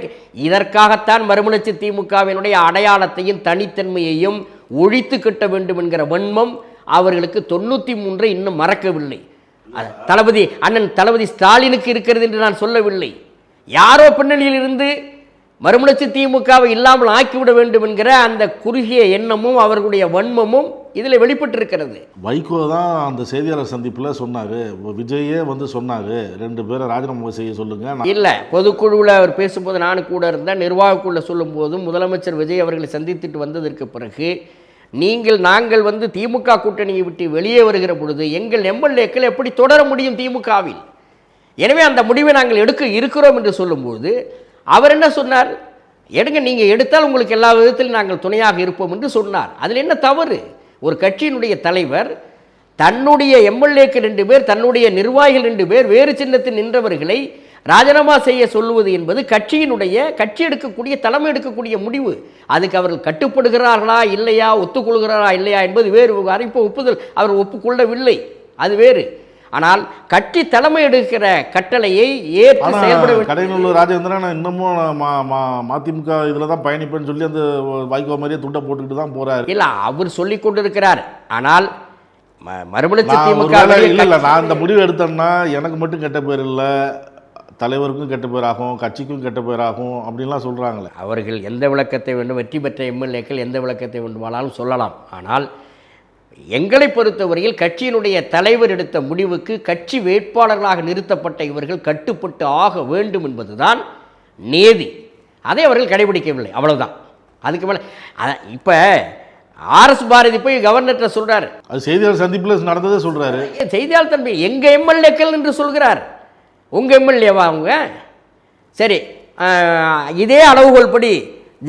இதற்காகத்தான் மறுமலர்ச்சி திமுகவினுடைய அடையாளத்தையும் தனித்தன்மையையும் ஒழித்து கட்ட வேண்டும் என்கிற வன்மம் அவர்களுக்கு 93 இன்னும் மறக்கவில்லை. அண்ணன் தளபதி ஸ்டாலினுக்கு இருக்கிறது என்று நான் சொல்லவில்லை. யாரோ பின்னணியில் இருந்து மறுமலர்ச்சி திமுகவை இல்லாமல் ஆக்கிவிட வேண்டும் என்கிற அந்த குறுகிய எண்ணமும் அவர்களுடைய வன்மமும் இதில் வெளிப்பட்டிருக்கிறது.
வைகோ தான் அந்த செய்தியாளர் சந்திப்பில் சொன்னார், விஜயே சொன்னார் 2 பேரை ராஜினாமா செய்ய சொல்லுங்க. இல்லை, பொதுக்குழுவில் அவர் பேசும்போது நானும் கூட இருந்தேன். நிர்வாகக்குள்ள சொல்லும் போதும் முதலமைச்சர் விஜய் அவர்களை சந்தித்துட்டு வந்ததற்கு பிறகு நாங்கள் திமுக கூட்டணியை விட்டு வெளியே வருகிற பொழுது எங்கள் எம்எல்ஏக்கள் எப்படி தொடர முடியும் திமுகவில்? எனவே அந்த முடிவை நாங்கள் எடுக்க இருக்கிறோம் என்று சொல்லும்போது அவர் என்ன சொன்னார்? எடுங்க, நீங்கள் எடுத்தால் உங்களுக்கு எல்லா விதத்திலும் நாங்கள் துணையாக இருப்போம் என்று சொன்னார். அதில் என்ன தவறு? ஒரு கட்சியினுடைய தலைவர் தன்னுடைய எம்எல்ஏக்கள் 2 பேர், தன்னுடைய நிர்வாகிகள் 2 பேர் வேறு சின்னத்தில் நின்றவர்களை ராஜினாமா செய்ய சொல்லுவது என்பது கட்சி எடுக்கக்கூடிய தலைமை எடுக்கக்கூடிய முடிவு. அதுக்கு அவர்கள் கட்டுப்படுகிறார்களா இல்லையா, ஒத்துக்கொள்கிறாரா இல்லையா என்பது வேறு விவகாரம். இப்போ ஒப்புதல் அவர் ஒப்புக்கொள்ளவில்லை, அது வேறு. ஆனால் கட்சி தலைமை எடுக்கிற கட்டளையை ஏற்று செயல்பட வேண்டும். கடைநல்லூர் ராஜேந்திரன் இன்னமும் மதிமுக இதில் தான் பயணிப்பேன்னு சொல்லி அந்த வைகோ மாதிரியே துண்டை போட்டுக்கிட்டு தான் போறாரு. இல்லை, அவர் சொல்லி கொண்டிருக்கிறார். ஆனால் மறுமலர்ச்சி திமுக இல்லை, நான் இந்த முடிவு எடுத்தேன்னா எனக்கு மட்டும் கெட்ட பேர் இல்லை, தலைவருக்கும் கெட்ட பேராகும், கட்சிக்கும் கெட்ட பேராகும் அப்படின்லாம் சொல்கிறாங்களே. அவர்கள் எந்த விளக்கத்தை வேண்டும், வெற்றி பெற்ற எம்எல்ஏக்கள் எந்த விளக்கத்தை வேண்டுமானாலும் சொல்லலாம். ஆனால்
எங்களை பொறுத்தவரையில் கட்சியினுடைய தலைவர் எடுத்த முடிவுக்கு கட்சி வேட்பாளர்களாக நிறுத்தப்பட்ட இவர்கள் கட்டுப்பட்டு ஆக வேண்டும் என்பதுதான் நேதி. அதை அவர்கள் கடைபிடிக்கவில்லை, அவ்வளவுதான். அதுக்கு மேலே இப்போ ஆர்எஸ் பாரதி போய் கவர்னர்கிட்ட சொல்றாரு,
அது செய்தியாளர் சந்திப்பில் நடந்ததே சொல்றாரு.
செய்தியாளர் தம்பி எங்க எம்எல்ஏக்கள் என்று சொல்கிறார். உங்க எம்எல்ஏவா அவங்க? சரி, இதே அளவுகோல் படி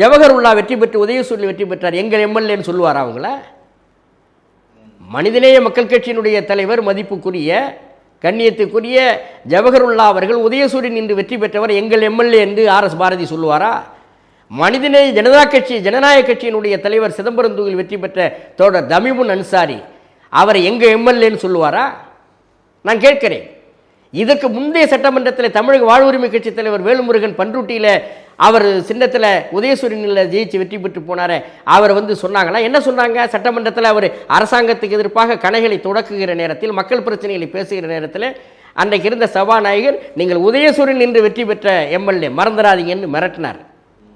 ஜவஹர்லா வெற்றி பெற்று உதயசூரியன் வெற்றி பெற்றார், எங்கள் எம்எல்ஏன்னு சொல்லுவார் அவங்கள? மனிதநேய மக்கள் கட்சியினுடைய தலைவர், மதிப்புக்குரிய கண்ணியத்துக்குரிய ஜவஹர்லா அவர்கள் உதயசூரியன் இன்று வெற்றி பெற்றவர், எங்கள் எம்எல்ஏ என்று ஆர்எஸ் பாரதி சொல்லுவாரா? மனிதநேய ஜனநாயக கட்சியினுடைய தலைவர் சிதம்பரம் தொகுதியில் வெற்றி பெற்ற தோழர் தமிமுன் அன்சாரி அவரை எங்கள் எம்எல்ஏன்னு சொல்லுவாரா? நான் கேட்கிறேன். இதற்கு முந்தைய சட்டமன்றத்தில் தமிழக வாழ்வுரிமை கட்சி தலைவர் வேலுமுருகன் பன்ருட்டியில் அவர் சின்னத்தில் உதயசூரியனில் ஜெயிச்சு வெற்றி பெற்று போனார், அவர் சொன்னாங்களா? என்ன சொன்னாங்க? சட்டமன்றத்தில் அவர் அரசாங்கத்துக்கு எதிர்ப்பாக கணைகளை தொடக்குகிற நேரத்தில், மக்கள் பிரச்சனைகளை பேசுகிற நேரத்தில் அன்றைக்கு இருந்த சபாநாயகர், நீங்கள் உதயசூரியன் என்று வெற்றி பெற்ற எம்எல்ஏ மறந்துடாதீங்கன்னு மிரட்டினார்.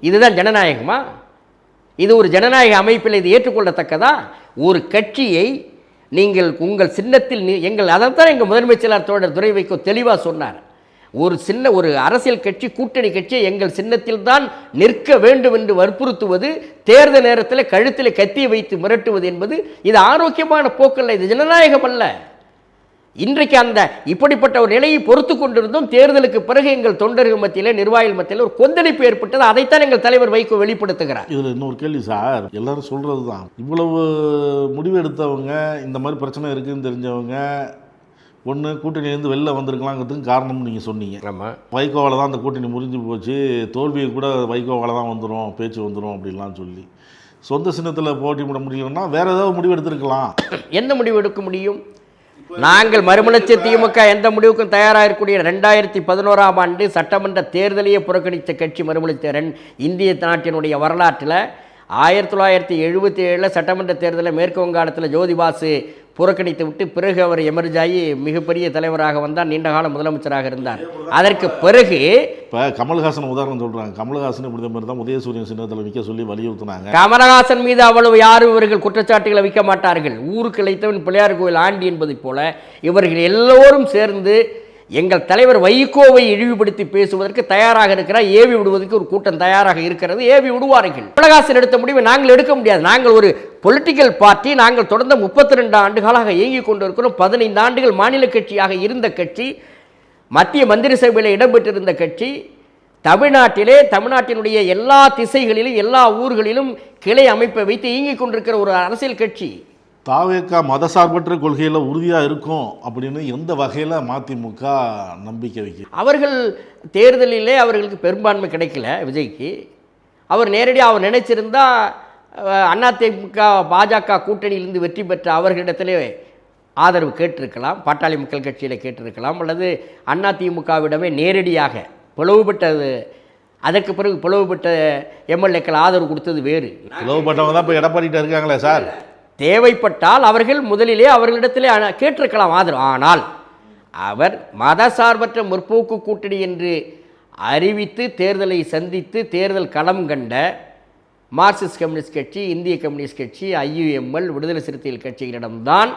இதுதான் ஜனநாயகமா? இது ஒரு ஜனநாயக அமைப்பில் இது ஏற்றுக்கொள்ளத்தக்கதா? ஒரு கட்சியை நீங்கள் உங்கள் சின்னத்தில் அதைத்தான் எங்கள் முதன்மை செயலாளர் தோழர் துரை வைகோ தெளிவாக சொன்னார். ஒரு அரசியல் கட்சி, கூட்டணி கட்சியை எங்கள் சின்னத்தில் தான் நிற்க வேண்டும் என்று வற்புறுத்துவது, தேர்தல் நேரத்தில் கழுத்தில் கத்தியை வைத்து மிரட்டுவது என்பது இது ஆரோக்கியமான போக்கல்ல, இது ஜனநாயகம் அல்ல. இன்றைக்கு அந்த இப்படிப்பட்ட ஒரு நிலையை பொறுத்து கொண்டிருந்தோம். தேர்தலுக்கு பிறகு எங்கள் தொண்டர்கள் மத்தியில், நிர்வாகிகள் மத்தியில் ஒரு கொந்தளிப்பு ஏற்பட்டது. அதைத்தான் எங்கள் தலைவர் வைகோ வெளிப்படுத்துகிறார்.
இதில் இன்னொரு கேள்வி சார், எல்லாரும் சொல்றது தான், இவ்வளவு முடிவு எடுத்தவங்க, இந்த மாதிரி பிரச்சனை இருக்குன்னு தெரிஞ்சவங்க ஒன்று கூட்டணியிலேருந்து வெளில வந்திருக்கலாங்கிறதுக்கு காரணம்னு நீங்கள் சொன்னீங்க. ஆமாம், வைகோவால் தான் அந்த கூட்டணி முறிஞ்சு போச்சு, தோல்வியை கூட வைகோவால் தான் வந்துடும், பேச்சு வந்துடும் அப்படின்லாம் சொல்லி சொந்த சின்னத்தில் போட்டி போட முடியலன்னா வேற ஏதாவது முடிவு எடுத்திருக்கலாம்.
எந்த முடிவு எடுக்க முடியும்? நாங்கள் மறுமலர்ச்சி திமுக எந்த முடிவுக்கும் தயாராக இருக்கக்கூடிய 2011ஆம் ஆண்டு சட்டமன்ற தேர்தலையே புறக்கணித்த கட்சி மறுமலர்ச்சி. இந்திய நாட்டினுடைய வரலாற்றில் 1977 சட்டமன்ற தேர்தலில் மேற்கு வங்காளத்தில் ஜோதிபாசு புறக்கணித்து விட்டு பிறகு அவர் எமர்ஜாகி மிகப்பெரிய தலைவராக வந்தார், நீண்ட கால முதலமைச்சராக இருந்தார். அதற்கு பிறகு
இப்போ கமல்ஹாசன் உதாரணம் சொல்கிறாங்க. கமல்ஹாசன் இப்படி மாதிரி தான் உதயசூரியன் சின்னத்தில் விற்க சொல்லி வலியுறுத்தினாங்க.
கமலஹாசன் மீது அவ்வளவு யாரும் இவர்கள் குற்றச்சாட்டுகளை வைக்க மாட்டார்கள். ஊருக்கு இழைத்தவன் பிள்ளையார் கோயில் ஆண்டி என்பதைப் போல இவர்கள் எல்லோரும் சேர்ந்து எங்கள் தலைவர் வைகோவை இழிவுபடுத்தி பேசுவதற்கு தயாராக இருக்கிறார். ஏவி விடுவதற்கு ஒரு கூட்டம் தயாராக இருக்கிறது, ஏவி விடுவார்கள். கமலஹாசன் எடுத்த முடிவை நாங்கள் எடுக்க முடியாது. நாங்கள் ஒரு பொலிட்டிக்கல் பார்ட்டி. நாங்கள் தொடர்ந்து 32 ஆண்டுகளாக இயங்கிக் கொண்டிருக்கிறோம். 15 ஆண்டுகள் மாநில கட்சியாக இருந்த கட்சி, மத்திய மந்திரி சபையில் இடம்பெற்றிருந்த கட்சி, தமிழ்நாட்டினுடைய எல்லா திசைகளிலும் எல்லா ஊர்களிலும் கிளை அமைப்பை வைத்து இயங்கிக் கொண்டிருக்கிற ஒரு அரசியல் கட்சி.
தாவேகா மதசார்பற்ற கொள்கையில் உறுதியாக இருக்கும் அப்படின்னு எந்த வகையில் மதிமுக நம்பிக்கை வைக்க?
அவர்கள் தேர்தலிலே அவர்களுக்கு பெரும்பான்மை கிடைக்கல விஜய்க்கு. அவர் நேரடியாக அவர் நினைச்சிருந்தா அதிமுக பாஜக கூட்டணியிலிருந்து வெற்றி பெற்ற அவர்களிடத்திலே ஆதரவு கேட்டிருக்கலாம், பாட்டாளி மக்கள் கட்சியில் கேட்டிருக்கலாம், அல்லது அதிமுகவிடமே நேரடியாக பிளவுபட்டது. அதற்கு பிறகு பிளவுபட்ட எம்எல்ஏக்கள் ஆதரவு கொடுத்தது வேறு.
பிளவுபட்டவங்க தான் இப்போ எடப்பாடிட்டு இருக்காங்களே சார்.
தேவைப்பட்டால் அவர்கள் முதலிலே அவர்களிடத்திலே கேட்டிருக்கலாம் ஆதரவு. ஆனால் அவர் மதசார்பற்ற முற்போக்கு கூட்டணி என்று அறிவித்து தேர்தலை சந்தித்து தேர்தல் களம் கண்ட மார்க்சிஸ்ட் கம்யூனிஸ்ட் கட்சி, இந்திய கம்யூனிஸ்ட் கட்சி, ஐயுஎம்எல், விடுதலை சிறுத்தைகள் கட்சிகளிடம்தான்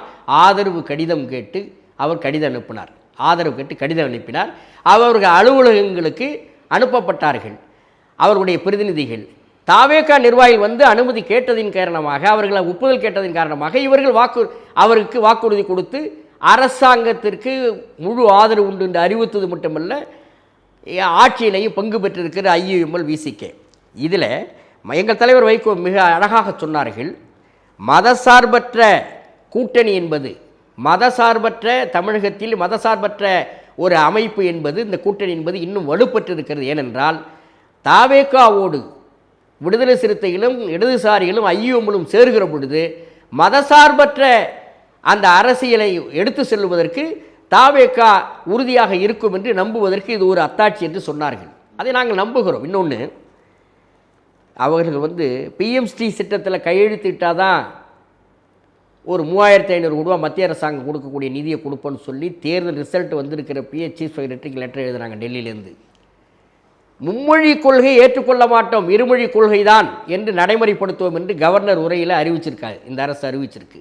ஆதரவு கடிதம் கேட்டு அவர் கடிதம் அனுப்பினார். ஆதரவு கேட்டு கடிதம் அனுப்பினார். அவர்கள் அலுவலகங்களுக்கு அனுப்பப்பட்டார்கள் அவர்களுடைய பிரதிநிதிகள். தாவேகா நிர்வாகிகள் அனுமதி கேட்டதின் காரணமாக, அவர்களை ஒப்புதல் கேட்டதின் காரணமாக இவர்கள் அவருக்கு வாக்குறுதி கொடுத்து அரசாங்கத்திற்கு முழு ஆதரவு உண்டு என்று அறிவித்தது மட்டுமல்ல, ஆட்சியிலேயும் பங்கு பெற்றிருக்கிற ஐயுஎம்எல், விசிகே. இதில் எங்கள் தலைவர் வைகோ மிக அழகாக சொன்னார்கள், மதசார்பற்ற கூட்டணி என்பது, மதசார்பற்ற தமிழகத்தில் மதசார்பற்ற ஒரு அமைப்பு என்பது, இந்த கூட்டணி என்பது இன்னும் வலுப்பெற்றிருக்கிறது. ஏனென்றால் தாவேகாவோடு விடுதலை சிறுத்தைகளும் இடதுசாரிகளும் ஐயுஎம்எலும் சேர்கிற பொழுது மதசார்பற்ற அந்த அரசியலை எடுத்து செல்வதற்கு தாவேகா உறுதியாக இருக்கும் என்று நம்புவதற்கு இது ஒரு அத்தாட்சி என்று சொன்னார்கள். அதை நாங்கள் நம்புகிறோம். இன்னொன்று, அவர்கள் பிஎம்ஸ்டி திட்டத்தில் கையெழுத்திட்டால் தான் ஒரு 3500 ரூபா மத்திய அரசாங்கம் கொடுக்கக்கூடிய நிதியை கொடுப்போன்னு சொல்லி தேர்தல் ரிசல்ட் வந்திருக்கிறப்பயே சீஃப் செக்ரட்டரிக்கு லெட்டர் எழுதுனாங்க டெல்லியிலேருந்து. மும்மொழி கொள்கை ஏற்றுக்கொள்ள மாட்டோம், இருமொழி கொள்கை தான் என்று நடைமுறைப்படுத்துவோம் என்று கவர்னர் உரையில் அறிவிச்சிருக்காரு. இந்த அரசு அறிவிச்சிருக்கு.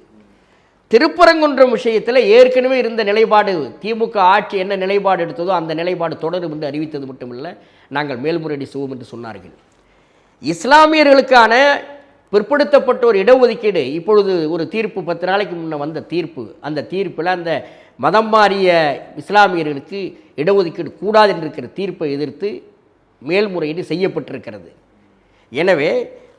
திருப்பரங்குன்றம் விஷயத்தில் ஏற்கனவே இருந்த நிலைப்பாடு, திமுக ஆட்சி என்ன நிலைப்பாடு எடுத்ததோ அந்த நிலைப்பாடு தொடரும் என்று அறிவித்தது மட்டுமில்லை, நாங்கள் மேல்முறையீடு செய்வோம் என்று சொன்னார்கள். இஸ்லாமியர்களுக்கான பிற்படுத்தப்பட்டோர் இடஒதுக்கீடு இப்பொழுது ஒரு தீர்ப்பு 10 நாளைக்கு முன்ன வந்த தீர்ப்பு, அந்த தீர்ப்பில் அந்த மதம் மாறிய இஸ்லாமியர்களுக்கு இடஒதுக்கீடு கூடாது என்றிருக்கிற தீர்ப்பை எதிர்த்து மேல்முறையீடு செய்யப்பட்டிருக்கிறது. எனவே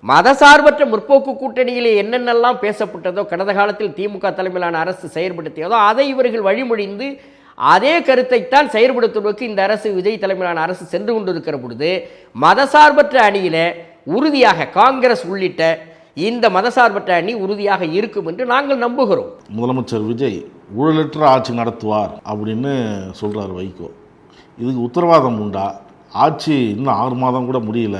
மதசார்பற்ற முற்போக்கு கூட்டணியிலே என்னென்னலாம் பேசப்பட்டதோ, கடந்த காலத்தில் திமுக தலைமையிலான அரசு செயல்படுத்தியதோ அதை இவர்கள் வழிமொழிந்து அதே கருத்தைத்தான் செயல்படுத்துவதற்கு இந்த அரசு, விஜய் தலைமையிலான அரசு சென்று கொண்டிருக்கிற பொழுது மதசார்பற்ற அணியில உறுதியாக காங்கிரஸ் உள்ளிட்ட இந்த மதசார்பற்ற அணி உறுதியாக இருக்கும் என்று நாங்கள் நம்புகிறோம்.
முதலமைச்சர் விஜய் ஊழலற்ற ஆட்சி நடத்துவார் அப்படின்னு சொல்கிறார் வைகோ. இதுக்கு உத்தரவாதம் உண்டா? ஆட்சி இன்னும் 6 மாதம் கூட முடியல,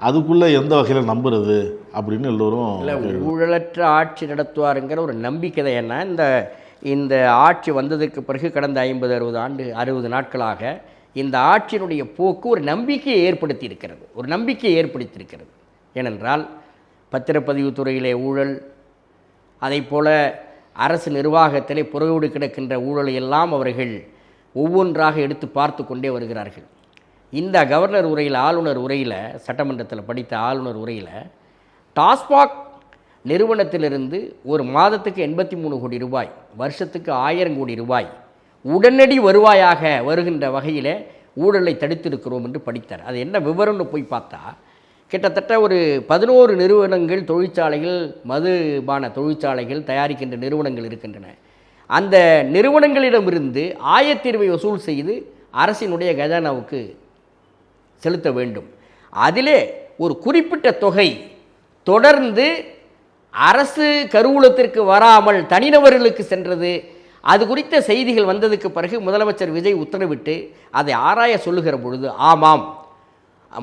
அதுக்குள்ளே எந்த வகையில் நம்புறது அப்படின்னு எல்லோரும்.
இல்லை, ஊழலற்ற ஆட்சி நடத்துவாருங்கிற ஒரு நம்பிக்கை தான். ஏன்னா இந்த ஆட்சி வந்ததற்கு பிறகு கடந்த 50-60 நாட்களாக இந்த ஆட்சியினுடைய போக்கு ஒரு நம்பிக்கையை ஏற்படுத்தியிருக்கிறது. ஏனென்றால் பத்திரப்பதிவு துறையிலே ஊழல், அதை போல அரசு நிர்வாகத்திலே புறவோடு கிடக்கின்ற ஊழலை எல்லாம் அவர்கள் ஒவ்வொன்றாக எடுத்து பார்த்து கொண்டே வருகிறார்கள். இந்த கவர்னர் உரையில், ஆளுநர் உரையில், சட்டமன்றத்தில் படித்த ஆளுநர் உரையில் டாஸ்மாக் நிறுவனத்திலிருந்து ஒரு மாதத்துக்கு 83 கோடி ரூபாய், வருஷத்துக்கு 1000 கோடி ரூபாய் உடனடி வருவாயாக வருகின்ற வகையில் ஊழலை தடுத்திருக்கிறோம் என்று படித்தார். அது என்ன விவரம்னு போய் பார்த்தா கிட்டத்தட்ட ஒரு 11 நிறுவனங்கள், தொழிற்சாலைகள், மதுபான தொழிற்சாலைகள் தயாரிக்கின்ற நிறுவனங்கள் இருக்கின்றன. அந்த நிறுவனங்களிடமிருந்து ஆயத்தீர்வை வசூல் செய்து அரசினுடைய கஜானாவுக்கு செலுத்த வேண்டும். அதிலே ஒரு குறிப்பிட்ட தொகை தொடர்ந்து அரசு கருவூலத்திற்கு வராமல் தனிநபர்களுக்கு சென்றது. அது குறித்த செய்திகள் வந்ததுக்கு பிறகு முதலமைச்சர் விஜய் உத்தரவிட்டு அதை ஆராய சொல்லுகிற பொழுது, ஆமாம்,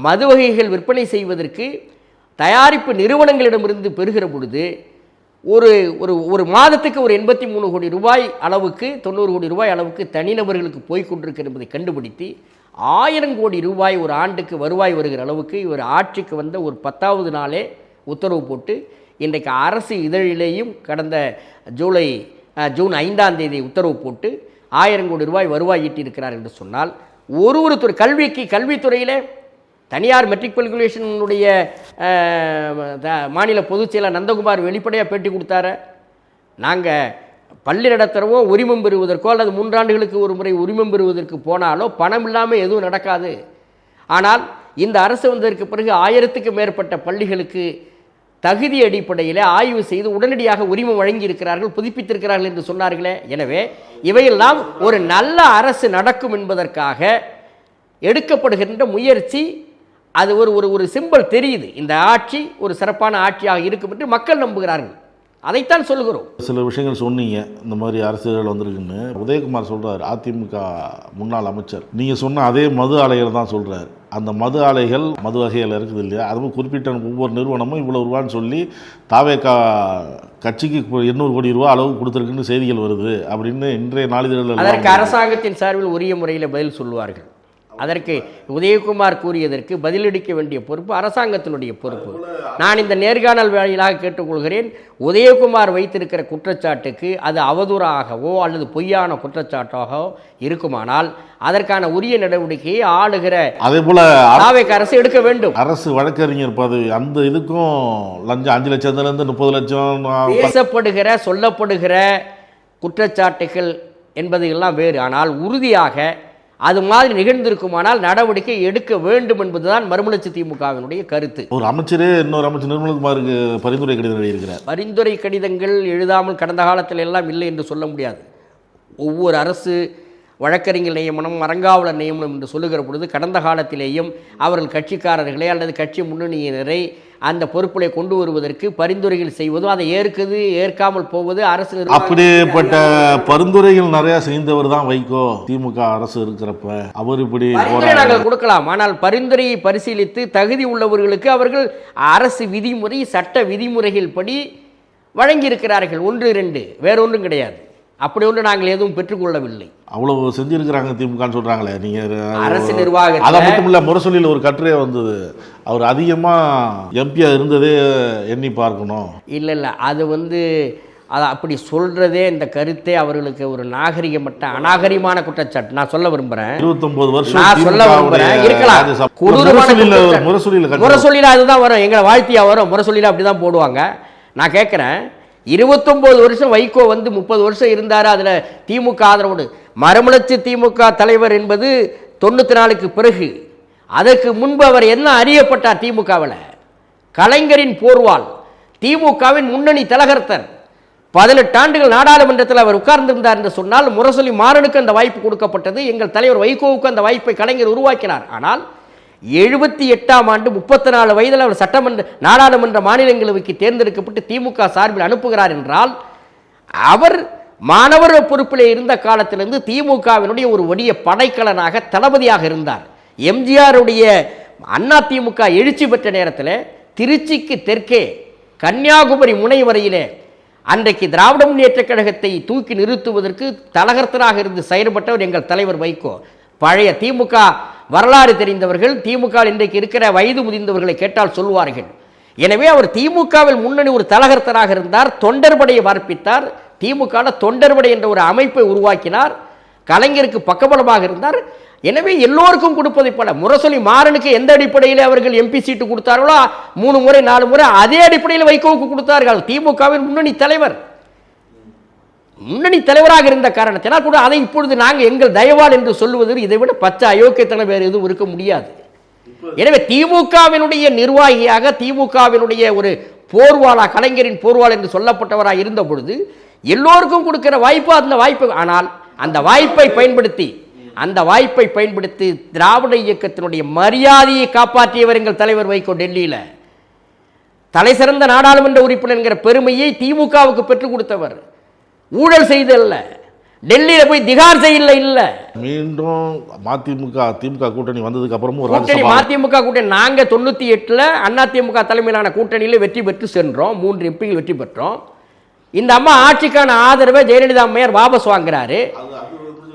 மது வகைகள் விற்பனை செய்வதற்கு தயாரிப்பு நிறுவனங்களிடமிருந்து பெறுகிற பொழுது ஒரு மாதத்துக்கு ஒரு 83 கோடி ரூபாய் அளவுக்கு, 90 கோடி ரூபாய் அளவுக்கு தனிநபர்களுக்கு போய்கொண்டிருக்கிறது என்பதை கண்டுபிடித்து 1000 கோடி ரூபாய் ஒரு ஆண்டுக்கு வருவாய் வருகிற அளவுக்கு இவர் ஆட்சிக்கு வந்த ஒரு 10வது நாளே உத்தரவு போட்டு இன்றைக்கு அரசு இதழிலேயும் கடந்த ஜூன் 5ஆம் தேதி உத்தரவு போட்டு 1000 கோடி ரூபாய் வருவாய் ஈட்டியிருக்கிறார் என்று சொன்னால், ஒரு துறை கல்வித்துறையில் தனியார் மெட்ரிக் பல்கலைக்கழகத்தினுடைய மாநில பொதுச் செயலர் நந்தகுமார் வெளிப்படையாக பேட்டி கொடுத்தாரு. நாங்கள் பள்ளி நடத்துகிறவோ உரிமம் பெறுவதற்கோ அல்லது 3 ஆண்டுகளுக்கு ஒரு முறை உரிமம் பெறுவதற்கு போனாலோ பணம் இல்லாமல் எதுவும் நடக்காது. ஆனால் இந்த அரசு வந்ததற்கு பிறகு 1000க்கும் மேற்பட்ட பள்ளிகளுக்கு தகுதி அடிப்படையில் ஆய்வு செய்து உடனடியாக உரிமம் வழங்கியிருக்கிறார்கள், புதுப்பித்திருக்கிறார்கள் என்று சொன்னார்களே. எனவே இவையெல்லாம் ஒரு நல்ல அரசு நடக்கும் என்பதற்காக எடுக்கப்படுகின்ற முயற்சி. அது ஒரு சிம்பல் தெரியுது. இந்த ஆட்சி ஒரு சிறப்பான ஆட்சியாக இருக்கும் என்று மக்கள் நம்புகிறார்கள். அதைத்தான் சொல்லுகிறோம்.
சில விஷயங்கள் சொன்னீங்க, இந்த மாதிரி அரசியல்கள் வந்திருக்குன்னு. உதயகுமார் சொல்றாரு, அதிமுக முன்னாள் அமைச்சர், நீங்க சொன்ன அதே மது ஆலைகள் தான் சொல்றாரு. அந்த மது ஆலைகள் மது வகைகள் இருக்குது இல்லையா, அதுவும் குறிப்பிட்ட ஒவ்வொரு நிறுவனமும் இவ்வளவு ரூபான்னு சொல்லி தாவேகா கட்சிக்கு 800 கோடி ரூபா அளவு கொடுத்துருக்குன்னு செய்திகள் வருது அப்படின்னு இன்றைய நாளிதழ்கள்.
அதற்கு அரசாங்கத்தின் சார்பில் உரிய முறையில் பதில் சொல்லுவார்கள். அதற்கு உதயகுமார் கூறியதற்கு பதிலளிக்க வேண்டிய பொறுப்பு அரசாங்கத்தினுடைய பொறுப்பு. நான் இந்த நேர்காணல் வாயிலாக கேட்டுக்கொள்கிறேன், உதயகுமார் வைத்திருக்கிற குற்றச்சாட்டுக்கு அது அவதூறாகவோ அல்லது பொய்யான குற்றச்சாட்டாகவோ இருக்குமானால் அதற்கான உரிய நடவடிக்கையை ஆளுகிற
அதே போல
அரசு எடுக்க வேண்டும்.
அரசு வழக்கறிஞர் பதவி அந்த இதுக்கும் லஞ்சம் 5 லட்சத்திலிருந்து 30 லட்சம்
பேசப்படுகிற சொல்லப்படுகிற குற்றச்சாட்டுகள் என்பது எல்லாம் வேறு. ஆனால் உறுதியாக அது மாதிரி நிகழ்ந்திருக்குமானால் நடவடிக்கை எடுக்க வேண்டும் என்பதுதான் மறுமலர்ச்சி திமுகவினுடைய கருத்து.
ஒரு அமைச்சரே இன்னொரு அமைச்சர் நிர்மல்குமாருக்கு பரிந்துரை கடிதம் எழுதியிருக்கிறார்.
பரிந்துரை கடிதங்கள் எழுதாமல் கடந்த காலத்தில் எல்லாம் இல்லை என்று சொல்ல முடியாது. ஒவ்வொரு அரசு வழக்கறிஞர் நியமனம், அறங்காவலர் நியமனம் என்று சொல்லுகிற பொழுது கடந்த காலத்திலேயும் அவர்கள் கட்சிக்காரர்களை அல்லது கட்சி முன்னணியினரை அந்த பொறுப்புகளை கொண்டு வருவதற்கு பரிந்துரைகள் செய்வதும் அதை ஏற்காமல் போவது அரசு.
அப்படிப்பட்ட பரிந்துரைகள் நிறைய செய்தவர் தான் வைகோ. திமுக அரசு இருக்கிறப்ப அவர் இப்படி
நாங்கள் கொடுக்கலாம். ஆனால் பரிந்துரையை பரிசீலித்து தகுதி உள்ளவர்களுக்கு அவர்கள் அரசு விதிமுறை, சட்ட விதிமுறைகள் படி வழங்கியிருக்கிறார்கள். 1, 2 வேறொன்றும் கிடையாது. அப்படி ஒன்று நாங்கள் எதுவும் பெற்றுக்கொள்ளவில்லை.
அவ்வளவு செஞ்சிருக்கிறாங்க திமுகன்னு சொல்றாங்களே. நீங்க
அரசு நிர்வாகம்
அதை மட்டும் இல்ல, முரசொலியில் ஒரு கட்டுரை வந்தது, அவர் அதிகமா எம்பியா இருந்ததே எண்ணி பார்க்கணும்.
இல்லை அது அதை அப்படி சொல்கிறதே இந்த கருத்தே அவர்களுக்கு ஒரு நாகரிகமற்ற அநாகரிகமான குற்றச்சாட்டு. நான் சொல்ல விரும்புகிறேன்,
29 வருஷம்
நான் சொல்ல விரும்புகிறேன், இருக்கலாம் முரசொலியில் அதுதான் வரும், எங்களை வாழ்த்தியா வரும், முரசொலியில் அப்படி தான் போடுவாங்க. நான் கேட்குறேன், 29 வருஷம் வைகோ வந்து 30 வருஷம் இருந்தார், அதில் திமுக ஆதரவோடு. மறுமலர்ச்சி திமுக தலைவர் என்பது 94க்கு பிறகு. அதற்கு முன்பு அவர் என்ன அறியப்பட்டார் திமுகவில்? கலைஞரின் போர்வால், திமுகவின் முன்னணி தலகர்த்தர். 18 ஆண்டுகள் நாடாளுமன்றத்தில் அவர் உட்கார்ந்திருந்தார் என்று சொன்னால் முரசொலி மாறனுக்கு அந்த வாய்ப்பு கொடுக்கப்பட்டது. எங்கள் தலைவர் வைகோவுக்கு அந்த வாய்ப்பை கலைஞர் உருவாக்கினார். ஆனால் 78ஆம் ஆண்டு 34 வயதில் அவர் சட்டமன்ற நாடாளுமன்ற மாநிலங்களவைக்கு தேர்ந்தெடுக்கப்பட்டு திமுக சார்பில் அனுப்புகிறார் என்றால், அவர் மாணவர் பொறுப்பிலே இருந்த காலத்திலிருந்து திமுகவினுடைய ஒரு வலிய படைக்கலனாக தளபதியாக இருந்தார். எம்ஜிஆருடைய அண்ணா திமுக எழுச்சி பெற்ற நேரத்தில் திருச்சிக்கு தெற்கே கன்னியாகுமரி முனை வரையிலே அன்றைக்கு திராவிட முன்னேற்றக் கழகத்தை தூக்கி நிறுத்துவதற்கு தலகர்த்தராக இருந்து செயல்பட்டவர் எங்கள் தலைவர் வைகோ. பழைய திமுக வரலாறு தெரிந்தவர்கள், திமுக இன்றைக்கு இருக்கிற வயது முதிர்ந்தவர்களை கேட்டால் சொல்வார்கள். எனவே அவர் திமுகவில் முன்னணி ஒரு தலகர்த்தராக இருந்தார், தொண்டர்படையை வார்ப்பித்தார், திமுக தொண்டர்படை என்ற ஒரு அமைப்பை உருவாக்கினார், கலைஞருக்கு பக்கபலமாக இருந்தார். எனவே எல்லோருக்கும் கொடுப்பதை போல முரசொலி மாறனுக்கு எந்த அடிப்படையில் அவர்கள் எம்பி சீட்டு கொடுத்தார்களோ 3 முறை 4 முறை அதே அடிப்படையில் வைகோவுக்கு கொடுத்தார்கள். திமுகவின் முன்னணி தலைவராக இருந்த காரணத்தினால் கூட அதை இப்பொழுது நாங்கள் எங்கள் தயவால் என்று சொல்லுவது இதை விட பச்சை அயோக்கியத்தனம் வேறு எதுவும் இருக்க முடியாது. எனவே திமுகவினுடைய நிர்வாகியாக, திமுகவினுடைய ஒரு போர்வாளா, கலைஞரின் போர்வாள் என்று சொல்லப்பட்டவராக இருந்த பொழுது எல்லோருக்கும் கொடுக்கிற வாய்ப்பு அந்த வாய்ப்பு. ஆனால் அந்த வாய்ப்பை பயன்படுத்தி திராவிட இயக்கத்தினுடைய மரியாதையை காப்பாற்றியவர் எங்கள் தலைவர் வைகோ. டெல்லியில் தலை சிறந்த நாடாளுமன்ற உறுப்பினர் என்கிற பெருமையை திமுகவுக்கு பெற்றுக் கொடுத்தவர். ஊழல் செய்தல்ல, டெல்லியில போய் திகார் செய்யல. இல்ல
மீண்டும் திமுக கூட்டணி வந்ததுக்கு அப்புறமும்
மதிமுக கூட்டணி நாங்க 98ல் அண்ணா திமுக தலைமையிலான கூட்டணியில வெற்றி பெற்று சென்றோம். 3 எம்பிகள் வெற்றி பெற்றோம். இந்த அம்மா ஆட்சிக்கான ஆதரவை ஜெயலலிதா அம்மையார் வாபஸ் வாங்குறாரு.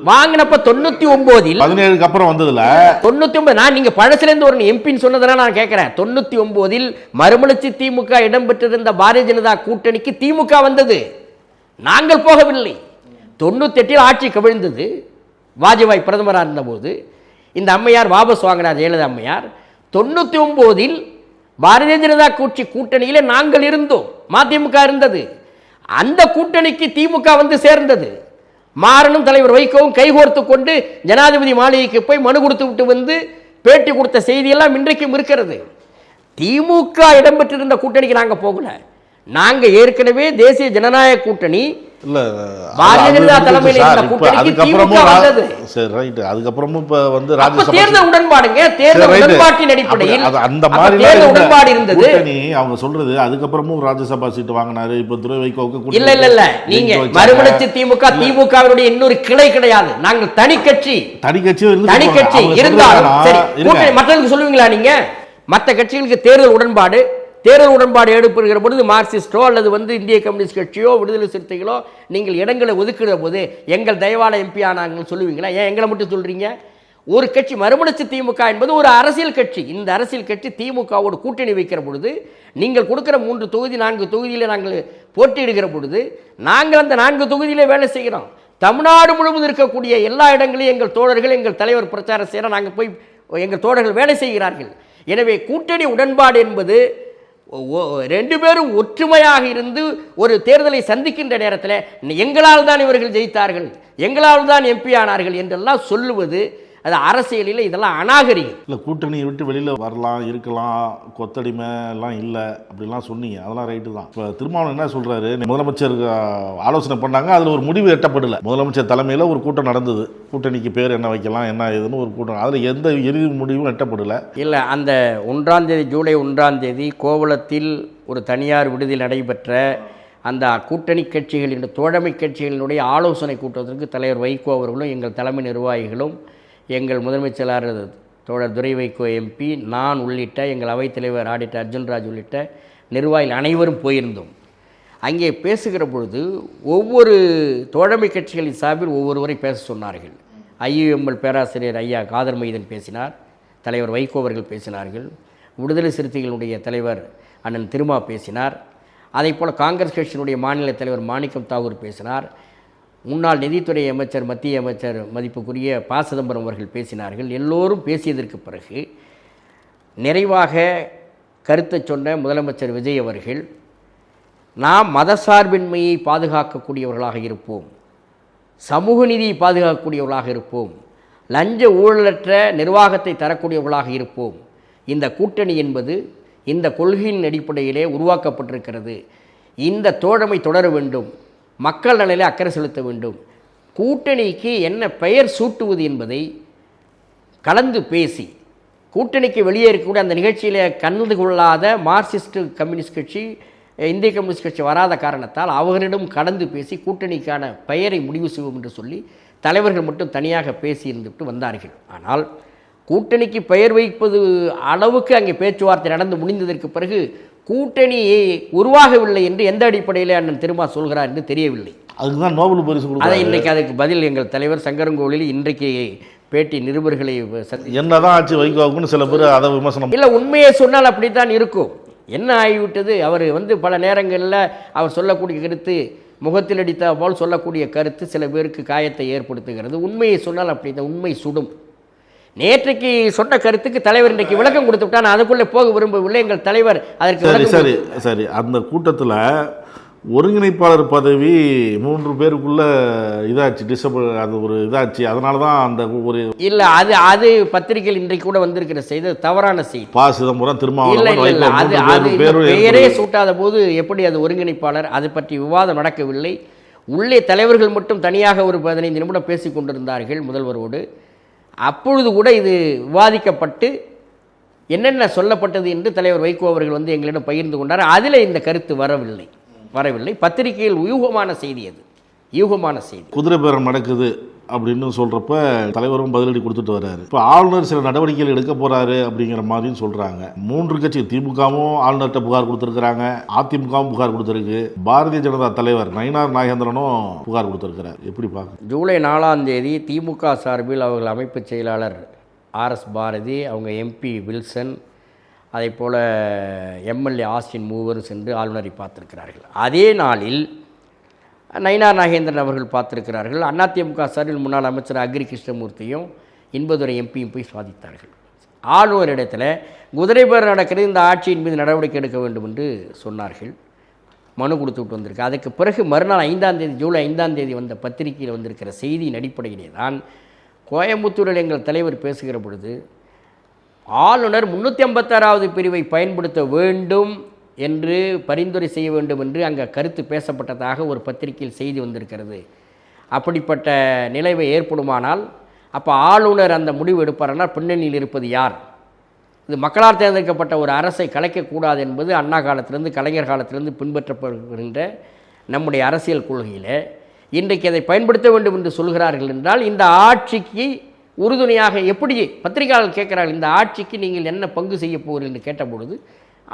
வாங்கினப்ப 99
17க்கு அப்புறம் வந்ததுல
99 நான் நீங்க பழசுல இருந்து ஒரு எம்பின்னு சொன்னதெல்லாம் நான் கேட்கிறேன். 99ல் மறுமலர்ச்சி திமுக இடம்பெற்றிருந்த பாரதிய ஜனதா கூட்டணிக்கு திமுக வந்தது, நாங்கள் போகவில்லை. 98ல் ஆட்சி கவிழ்ந்தது, வாஜ்பாய் பிரதமராக இருந்தபோது இந்த அம்மையார் வாபஸ் வாங்கினார் ஜெயலலிதா அம்மையார். 99ல் பாரதிய ஜனதா கூட்டணியிலே நாங்கள் இருந்தோம், மதிமுக இருந்தது. அந்த கூட்டணிக்கு திமுக வந்து சேர்ந்தது. மாறனும் தலைவர் வைகோவும் கைகோர்த்து கொண்டு ஜனாதிபதி மாளிகைக்கு போய் மனு கொடுத்து விட்டு வந்து பேட்டி கொடுத்த செய்தியெல்லாம் இன்றைக்கும் இருக்கிறது. திமுக இடம்பெற்றிருந்த கூட்டணிக்கு நாங்கள் போகல. நாங்கள் ஏற்கனவே தேசிய ஜனநாயக கூட்டணி பாரதிய ஜனதா தலைமையில் இருந்த கூட்டணிக்கு திமுக வந்தது.
சரி, ரைட். அதுக்கப்புறமும் இப்ப வந்து
தேர்தல் உடன்பாடுங்க, தேர்தல் உடன்பாட்டின் அடிப்படையில் அந்த மாதிரி தேர்தல் உடன்பாடு இருந்தது.
அவங்க சொல்றது அதுக்கப்புறமும் ராஜ்யசபா சீட்டு வாங்கினாரு. இப்ப துரை வைகோவுக்கு
இல்ல நீங்க மறுமலர்ச்சி திமுகவுடைய இன்னொரு கிளை கிடையாது. நாங்கள் தனி கட்சி இருந்தாலும் சரி, மற்றவங்களுக்கு சொல்லுவீங்களா நீங்க? மற்ற கட்சிகளுக்கு தேர்தல் உடன்பாடு ஏற்படுகிற பொழுது மார்க்சிஸ்டோ அல்லது இந்திய கம்யூனிஸ்ட் கட்சியோ விடுதலை சிறுத்தைகளோ நீங்கள் இடங்களை ஒதுக்குற போது எங்கள் தயவாள எம்பி ஆனாங்கன்னு சொல்லுவீங்களா? ஏன் எங்களை மட்டும் சொல்றீங்க? ஒரு கட்சி மறுமலர்ச்சி திமுக என்பது ஒரு அரசியல் கட்சி. இந்த அரசியல் கட்சி திமுகவோடு கூட்டணி வைக்கிற பொழுது நீங்கள் கொடுக்கிற 3 தொகுதி 4 தொகுதியில் நாங்கள் போட்டியிடுகிற பொழுது நாங்கள் அந்த 4 தொகுதியிலே வேலை செய்கிறோம். தமிழ்நாடு முழுவதும் இருக்கக்கூடிய எல்லா இடங்களையும் எங்கள் தோழர்கள், எங்கள் தலைவர் பிரச்சாரம் செய்கிற நாங்கள் போய் எங்கள் தோழர்கள் வேலை செய்கிறார்கள். எனவே கூட்டணி உடன்பாடு என்பது 2 பேரும் ஒற்றுமையாக இருந்து ஒரு தேர்தலை சந்திக்கின்ற நேரத்தில் எங்களால் தான் இவர்கள் ஜெயித்தார்கள், எங்களால் தான் எம்பி ஆனார்கள் என்றெல்லாம் சொல்லுவது அது அரசியலில் இதெல்லாம் அநாகரிகம்.
இல்லை, கூட்டணியை விட்டு வெளியில் வரலாம், இருக்கலாம், கொத்தடிமை எல்லாம் இல்லை அப்படிலாம் சொன்னீங்க, அதெல்லாம் ரைட்டு தான். இப்போ திருமாவளவன் என்ன சொல்கிறாரு, முதலமைச்சர் ஆலோசனை பண்ணாங்க, அதில் ஒரு முடிவு எட்டப்படலை. முதலமைச்சர் தலைமையில் ஒரு கூட்டம் நடந்தது, கூட்டணிக்கு பேர் என்ன வைக்கலாம் என்ன ஏதுன்னு ஒரு கூட்டம், அதில் எந்த இறுதி முடிவும் எட்டப்படலை.
இல்லை, அந்த 1ஆம் தேதி ஜூலை 1ஆம் தேதி கோவளத்தில் ஒரு தனியார் விடுதியில் நடைபெற்ற அந்த கூட்டணி கட்சிகளின் தோழமை கட்சிகளினுடைய ஆலோசனை கூட்டத்திற்கு தலைவர் வைகோ அவர்களும் எங்கள் தலைமை நிர்வாகிகளும் எங்கள் முதன்மை செயலாளர் தோழர் துரை வைகோ எம்பி, நான் உள்ளிட்ட எங்கள் அவைத்தலைவர் ஆடிட்டர் அர்ஜுன்ராஜ் உள்ளிட்ட நிர்வாகிகள் அனைவரும் போயிருந்தோம். அங்கே பேசுகிற பொழுது ஒவ்வொரு தோழமை கட்சிகளின் சார்பில் ஒவ்வொருவரை பேச சொன்னார்கள். ஐயுஎம்எல் பேராசிரியர் ஐயா காதர் மைதன் பேசினார், தலைவர் வைகோ அவர்கள் பேசினார்கள், விடுதலை சிறுத்தைகளுடைய தலைவர் அண்ணன் திருமா பேசினார், அதைப்போல் காங்கிரஸ் கட்சியினுடைய மாநில தலைவர் மாணிக்கம் தாகூர் பேசினார். முன்னாள் நிதித்துறை அமைச்சர் மத்திய அமைச்சர் மதிப்புக்குரிய ப. சிதம்பரம் அவர்கள் பேசினார்கள். எல்லோரும் பேசியதற்கு பிறகு நிறைவாக கருத்தை சொன்ன முதலமைச்சர் விஜய் அவர்கள், நாம் மதசார்பின்மையை பாதுகாக்கக்கூடியவர்களாக இருப்போம், சமூக நீதியை பாதுகாக்கக்கூடியவர்களாக இருப்போம், லஞ்ச ஊழலற்ற நிர்வாகத்தை தரக்கூடியவர்களாக இருப்போம். இந்த கூட்டணி என்பது இந்த கொள்கையின் அடிப்படையிலே உருவாக்கப்பட்டிருக்கிறது. இந்த தோழமை தொடர வேண்டும், மக்கள் நலனிலே அக்கறை செலுத்த வேண்டும். கூட்டணிக்கு என்ன பெயர் சூட்டுவது என்பதை கலந்து பேசி, கூட்டணிக்கு வெளியே இருக்கக்கூடிய அந்த நிகழ்ச்சியில் கலந்து கொள்ளாத மார்க்சிஸ்ட் கம்யூனிஸ்ட் கட்சி, இந்திய கம்யூனிஸ்ட் கட்சி வராத காரணத்தால் அவர்களிடம் கலந்து பேசி கூட்டணிக்கான பெயரை முடிவு செய்வோம் என்று சொல்லி தலைவர்கள் மட்டும் தனியாக பேசி இருந்துவிட்டு வந்தார்கள். ஆனால் கூட்டணிக்கு பெயர் வைப்பது அளவுக்கு அங்கே பேச்சுவார்த்தை நடந்து முடிந்ததற்கு பிறகு கூட்டணி உருவாகவில்லை என்று எந்த அடிப்படையில் அண்ணன் திருமா சொல்கிறார் என்று தெரியவில்லை.
அதுக்கு தான் நோபல் பரிசு கொடுத்தாரு.
அதை இன்றைக்கு அதுக்கு பதில் எங்கள் தலைவர் சங்கரங்கோவிலில் இன்றைக்கு பேட்டி நிருபர்களை
என்னதான் ஆச்சு வைகோவுக்குன்னு சில பேர் அதை விமர்சனம்
இல்லை, உண்மையை சொன்னால் அப்படித்தான் இருக்கும். என்ன ஆகிவிட்டது, அவர் பல நேரங்களில் அவர் சொல்லக்கூடிய கருத்து முகத்தில் அடித்த போல் சொல்லக்கூடிய கருத்து சில பேருக்கு காயத்தை ஏற்படுத்துகிறது. உண்மையை சொன்னால் அப்படி தான், உண்மை சுடும். நேற்றைக்கு சொன்ன கருத்துக்கு தலைவர் இன்றைக்கு விளக்கம் கொடுத்து விட்டான். அதுக்குள்ளே போக விரும்பவில்லை எங்கள் தலைவர் அதற்கு.
சரி அந்த கூட்டத்தில் ஒருங்கிணைப்பாளர் பதவி 3 பேருக்குள்ள இதாச்சு, டிசபிள், அது ஒரு இதாச்சு. அதனால தான் அந்த ஒரு
இல்லை, அது பத்திரிகையில் இன்றைக்கு கூட வந்திருக்கிற செய்தி தவறான செய்தி.
ப. சிதம்பரம்,
அது பெயரே சூட்டாத போது எப்படி அது ஒருங்கிணைப்பாளர், அது பற்றி விவாதம் நடக்கவில்லை. உள்ளே தலைவர்கள் மட்டும் தனியாக ஒரு 15 நிமிடம் பேசி கொண்டிருந்தார்கள் முதல்வரோடு. அப்பொழுது கூட இது விவாதிக்கப்பட்டு என்னென்ன சொல்லப்பட்டது என்று தலைவர் வைகோ அவர்கள் எங்களிடம் பகிர்ந்து கொண்டார். அதில் இந்த கருத்து வரவில்லை. பத்திரிகையில் யூகமான செய்தி, அது யூகமான செய்தி.
குதிரை பேரம் நடக்குது அப்படின்னு சொல்றப்ப தலைவரும் பதிலடி கொடுத்துட்டு வர்றாரு. இப்போ ஆளுநர் சில நடவடிக்கைகள் எடுக்க போறாரு அப்படிங்கிற மாதிரியும் சொல்றாங்க. 3 கட்சி, திமுகவும் ஆளுநர்கிட்ட புகார் கொடுத்துருக்காங்க, அதிமுகவும் புகார் கொடுத்துருக்கு, பாரதிய ஜனதா தலைவர் நயினார் நாகேந்திரனும் புகார் கொடுத்துருக்கிறார். எப்படி பார்க்க?
ஜூலை 4ஆம் தேதி திமுக சார்பில் அவர்கள் அமைப்பு செயலாளர் RS பாரதி, அவங்க MP வில்சன், அதே போல் MLA ஆஸ்டின் மூவரும் சென்று ஆளுநரை பார்த்திருக்கிறார்கள். அதே நாளில் நயினார் நாகேந்திரன் அவர்கள் பார்த்திருக்கிறார்கள். அதிமுக சார்பில் முன்னாள் அமைச்சர் அக்ரி கிருஷ்ணமூர்த்தியும் இன்பதுரை MPயும் போய் சாதித்தார்கள். ஆளுநரிடத்தில் குதிரை பேர் நடக்கிறது, இந்த ஆட்சியின் மீது நடவடிக்கை எடுக்க வேண்டும் என்று சொன்னார்கள். மனு கொடுத்து விட்டு வந்திருக்கு. அதுக்கு பிறகு மறுநாள் 5ஆம் தேதி, ஜூலை 5ஆம் தேதி வந்த பத்திரிகையில் வந்திருக்கிற செய்தியின் அடிப்படையிலே தான் கோயம்புத்தூரில் எங்கள் தலைவர் பேசுகிற பொழுது ஆளுநர் 356வது பிரிவை பயன்படுத்த வேண்டும் என்று பரிந்துரை செய்ய வேண்டும் என்று அங்கே கருத்து பேசப்பட்டதாக ஒரு பத்திரிகையில் செய்தி வந்திருக்கிறது. அப்படிப்பட்ட நிலைமை ஏற்படுமானால் அப்போ ஆளுநர் அந்த முடிவு எடுப்பார்னால் பின்னணியில் இருப்பது யார்? இது மக்களால் தேர்ந்தெடுக்கப்பட்ட ஒரு அரசை கலைக்கக்கூடாது என்பது அண்ணா காலத்திலிருந்து கலைஞர் காலத்திலிருந்து பின்பற்றப்படுகின்ற நம்முடைய அரசியல் கொள்கையில் இன்றைக்கு அதை பயன்படுத்த வேண்டும் என்று சொல்கிறார்கள் என்றால் இந்த ஆட்சிக்கு உறுதுணையாக எப்படி பத்திரிகையாளர் கேட்கிறார்கள், இந்த ஆட்சிக்கு நீங்கள் என்ன பங்கு செய்ய போகிறீர்கள் என்று கேட்டபொழுது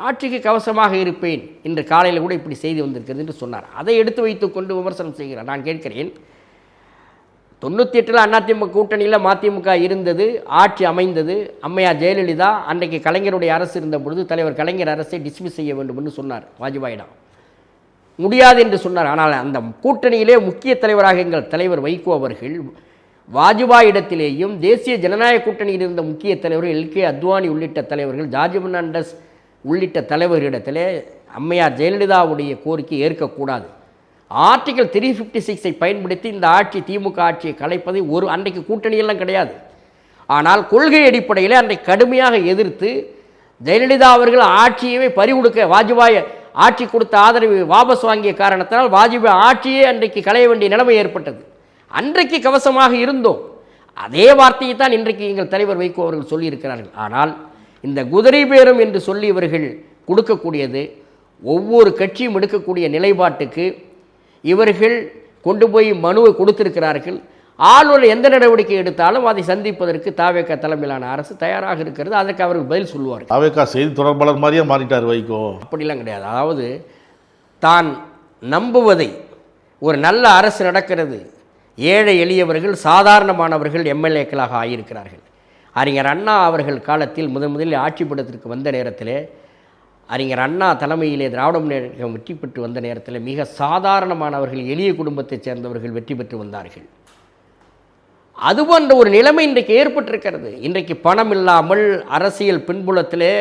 ஆட்சிக்கு கவசமாக இருப்பேன் இன்று காலையில் கூட இப்படி செய்தி வந்திருக்கிறது என்று சொன்னார். அதை எடுத்து வைத்துக்கொண்டு விமர்சனம் செய்கிறார். நான் கேட்கிறேன், 98 அதிமுக கூட்டணியில் மதிமுக இருந்தது, ஆட்சி அமைந்தது, அம்மையார் ஜெயலலிதா அன்றைக்கு கலைஞருடைய அரசு இருந்த பொழுது தலைவர் கலைஞர் அரசை டிஸ்மிஸ் செய்ய வேண்டும் என்று சொன்னார் வாஜ்பாயிடம். முடியாது என்று சொன்னார். ஆனால் அந்த கூட்டணியிலே முக்கிய தலைவராக எங்கள் தலைவர் வைகோ அவர்கள் வாஜ்பாய் இடத்திலேயும் தேசிய ஜனநாயக கூட்டணியில் இருந்த முக்கிய தலைவர்கள் LK அத்வானி உள்ளிட்ட தலைவர்கள், ஜார்ஜ் பெர்னாண்டஸ் உள்ளிட்ட தலைவர்களிடத்திலே அம்மையார் ஜெயலலிதாவுடைய கோரிக்கை ஏற்கக்கூடாது, ஆர்டிகல் 356 பயன்படுத்தி இந்த ஆட்சி திமுக ஆட்சியை கலைப்பதை அன்றைக்கு கூட்டணியெல்லாம் கிடையாது. ஆனால் கொள்கை அடிப்படையில் அன்றைக்கு கடுமையாக எதிர்த்து ஜெயலலிதா அவர்கள் ஆட்சியவே பறிகொடுக்க வாஜ்பாய் ஆட்சி கொடுத்த ஆதரவை வாபஸ் வாங்கிய காரணத்தினால் வாஜ்பாய் ஆட்சியே அன்றைக்கு களைய வேண்டிய நிலைமை ஏற்பட்டது. அன்றைக்கு கவசமாக இருந்தோம். அதே வார்த்தையை தான் இன்றைக்கு எங்கள் தலைவர் வைகோ அவர்கள் சொல்லியிருக்கிறார்கள். ஆனால் இந்த குதிரை பேரம் என்று சொல்லி இவர்கள் கொடுக்கக்கூடியது, ஒவ்வொரு கட்சியும் எடுக்கக்கூடிய நிலைப்பாட்டுக்கு இவர்கள் கொண்டு போய் மனுவை கொடுத்திருக்கிறார்கள். ஆளுநர் எந்த நடவடிக்கை எடுத்தாலும் அதை சந்திப்பதற்கு தாவேகா தலைமையிலான அரசு தயாராக இருக்கிறது. அதற்கு அவர்கள் பதில் சொல்லுவார்கள்.
தாவேகா செய்தி தொடர்பாளர் மாதிரியே மாறிட்டார் வைகோ.
அப்படிலாம் கிடையாது. அதாவது தான் நம்புவதை, ஒரு நல்ல அரசு நடக்கிறது, ஏழை எளியவர்கள் சாதாரணமானவர்கள் MLAக்களாக ஆகியிருக்கிறார்கள். அறிஞர் அண்ணா அவர்கள் காலத்தில் முதலில் ஆட்சி படத்திற்கு வந்த நேரத்தில் அறிஞர் அண்ணா தலைமையிலே திராவிட முன்னேற்றம் வெற்றி பெற்று வந்த நேரத்தில் மிக சாதாரணமானவர்கள், எளிய குடும்பத்தைச் சேர்ந்தவர்கள் வெற்றி பெற்று வந்தார்கள். அதுபோன்ற ஒரு நிலைமை இன்றைக்கு ஏற்பட்டிருக்கிறது. இன்றைக்கு பணம் இல்லாமல் அரசியல் பின்புலத்திலே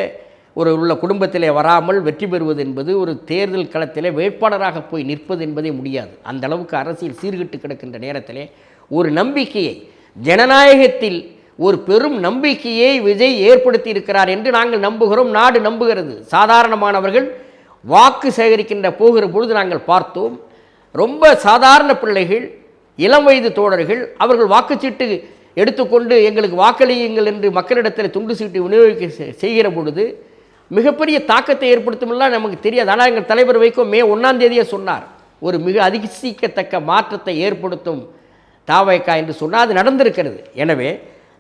உள்ள குடும்பத்திலே வராமல் வெற்றி பெறுவது என்பது ஒரு தேர்தல் களத்திலே வேட்பாளராக போய் நிற்பது என்பதே முடியாது. அந்த அளவுக்கு அரசியல் சீர்கெட்டு கிடக்கின்ற நேரத்திலே ஒரு நம்பிக்கையை, ஜனநாயகத்தில் ஒரு பெரும் நம்பிக்கையை விஜய் ஏற்படுத்தி இருக்கிறார் என்று நாங்கள் நம்புகிறோம், நாடு நம்புகிறது. சாதாரணமானவர்கள் வாக்கு சேகரிக்கின்ற போகிற பொழுது நாங்கள் பார்த்தோம், ரொம்ப சாதாரண பிள்ளைகள், இளம் வயது தோழர்கள், அவர்கள் வாக்குச்சீட்டு எடுத்துக்கொண்டு எங்களுக்கு வாக்களியுங்கள் என்று மக்களிடத்தில் துண்டு சீட்டு விநியோகிக்க செய்கிற பொழுது மிகப்பெரிய தாக்கத்தை ஏற்படுத்தும்லாம் நமக்கு தெரியாது. ஆனால் எங்கள் தலைவர் வைகோ மே 1 சொன்னார், ஒரு மிக அதிசயிக்கத்தக்க மாற்றத்தை ஏற்படுத்தும் தாவேகா என்று சொன்னால் அது நடந்திருக்கிறது. எனவே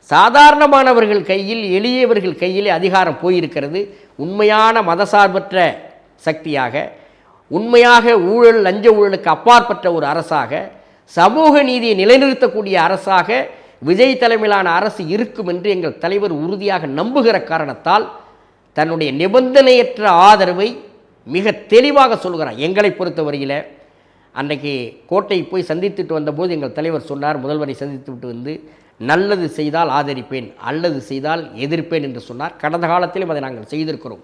சாதாரணமானவர்கள் கையில், எளியவர்கள் கையிலே அதிகாரம் போயிருக்கிறது. உண்மையான மதசார்பற்ற சக்தியாக, உண்மையாக ஊழல் லஞ்ச ஊழலுக்கு அப்பாற்பட்ட ஒரு அரசாக, சமூக நீதியை நிலைநிறுத்தக்கூடிய அரசாக விஜய் தலைமையிலான அரசு இருக்கும் என்று எங்கள் தலைவர் உறுதியாக நம்புகிற காரணத்தால் தன்னுடைய நிபந்தனையற்ற ஆதரவை மிக தெளிவாக சொல்கிறார். எங்களை பொறுத்தவரையில் அன்றைக்கு கோட்டை போய் சந்தித்துட்டு வந்தபோது எங்கள் தலைவர் சொன்னார், முதல்வரை சந்தித்து விட்டு வந்து நல்லது செய்தால் ஆதரிப்பேன், அல்லது செய்தால் எதிர்ப்பேன் என்று சொன்னார். கடந்த காலத்திலும் அதை நாங்கள் செய்திருக்கிறோம்.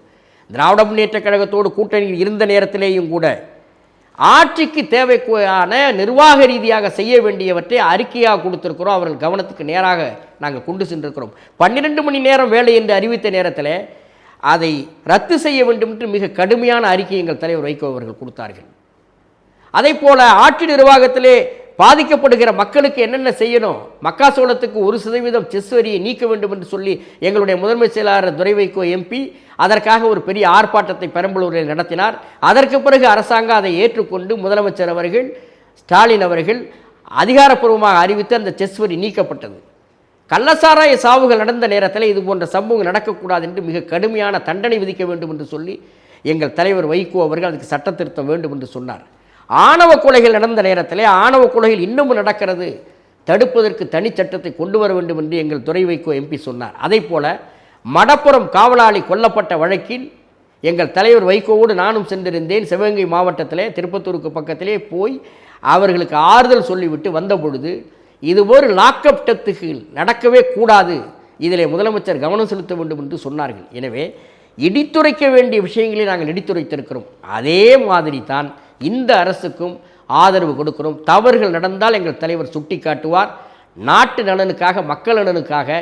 திராவிட முன்னேற்றக் கழகத்தோடு கூட்டணியில் இருந்த நேரத்திலேயும் கூட ஆட்சிக்கு தேவையான நிர்வாக ரீதியாக செய்ய வேண்டியவற்றை அறிக்கையாக கொடுத்திருக்கிறோம். அவர்கள் கவனத்துக்கு நேராக நாங்கள் கொண்டு சென்றிருக்கிறோம். 12 மணி நேரம் வேலை என்று அறிவித்த நேரத்தில் அதை ரத்து செய்ய வேண்டும் என்று மிக கடுமையான அறிக்கை எங்கள் தலைவர் வைகோ அவர்கள் கொடுத்தார்கள். அதே போல ஆட்சி நிர்வாகத்திலே பாதிக்கப்படுகிற மக்களுக்கு என்னென்ன செய்யணும், மக்காசோளத்துக்கு 1% செஸ் வரியை நீக்க வேண்டும் என்று சொல்லி எங்களுடைய முதன்மை செயலாளர் துரை வைகோ எம்பி அதற்காக ஒரு பெரிய ஆர்ப்பாட்டத்தை பெரம்பலூரில் நடத்தினார். அதற்கு பிறகு அரசாங்கம் அதை ஏற்றுக்கொண்டு முதலமைச்சர் அவர்கள், ஸ்டாலின் அவர்கள் அதிகாரப்பூர்வமாக அறிவித்து அந்த செஸ் வரி நீக்கப்பட்டது. கள்ளசாராய சாவுகள் நடந்த நேரத்தில் இது போன்ற சம்பவங்கள் நடக்கக்கூடாது என்று மிக கடுமையான தண்டனை விதிக்க வேண்டும் என்று சொல்லி எங்கள் தலைவர் வைகோ அவர்கள் அதுக்கு சட்ட திருத்தம் வேண்டும் என்று சொன்னார். ஆணவ கொலைகள் நடந்த நேரத்தில் ஆணவ கொலைகள் இன்னமும் நடக்கிறது, தடுப்பதற்கு தனி சட்டத்தை கொண்டு வர வேண்டும் என்று எங்கள் துரை வைகோ எம்பி சொன்னார். அதே போல மடப்புறம் காவலாளி கொல்லப்பட்ட வழக்கில் எங்கள் தலைவர் வைகோவோடு நானும் சென்றிருந்தேன். சிவகங்கை மாவட்டத்திலே திருப்பத்தூருக்கு பக்கத்திலே போய் அவர்களுக்கு ஆறுதல் சொல்லிவிட்டு வந்த பொழுது இதுபோல் லாக்அப் டெத்துகள் நடக்கவே கூடாது, இதிலே முதலமைச்சர் கவனம் செலுத்த வேண்டும் என்று சொன்னார்கள். எனவே இடித்துரைக்க வேண்டிய விஷயங்களை நாங்கள் இடித்துரைத்திருக்கிறோம். அதே மாதிரி தான் இந்த அரசுக்கும் ஆதரவு கொடுக்கிறோம். தவறுகள் நடந்தால் எங்கள் தலைவர் சுட்டி காட்டுவார். நாட்டு நலனுக்காக, மக்கள் நலனுக்காக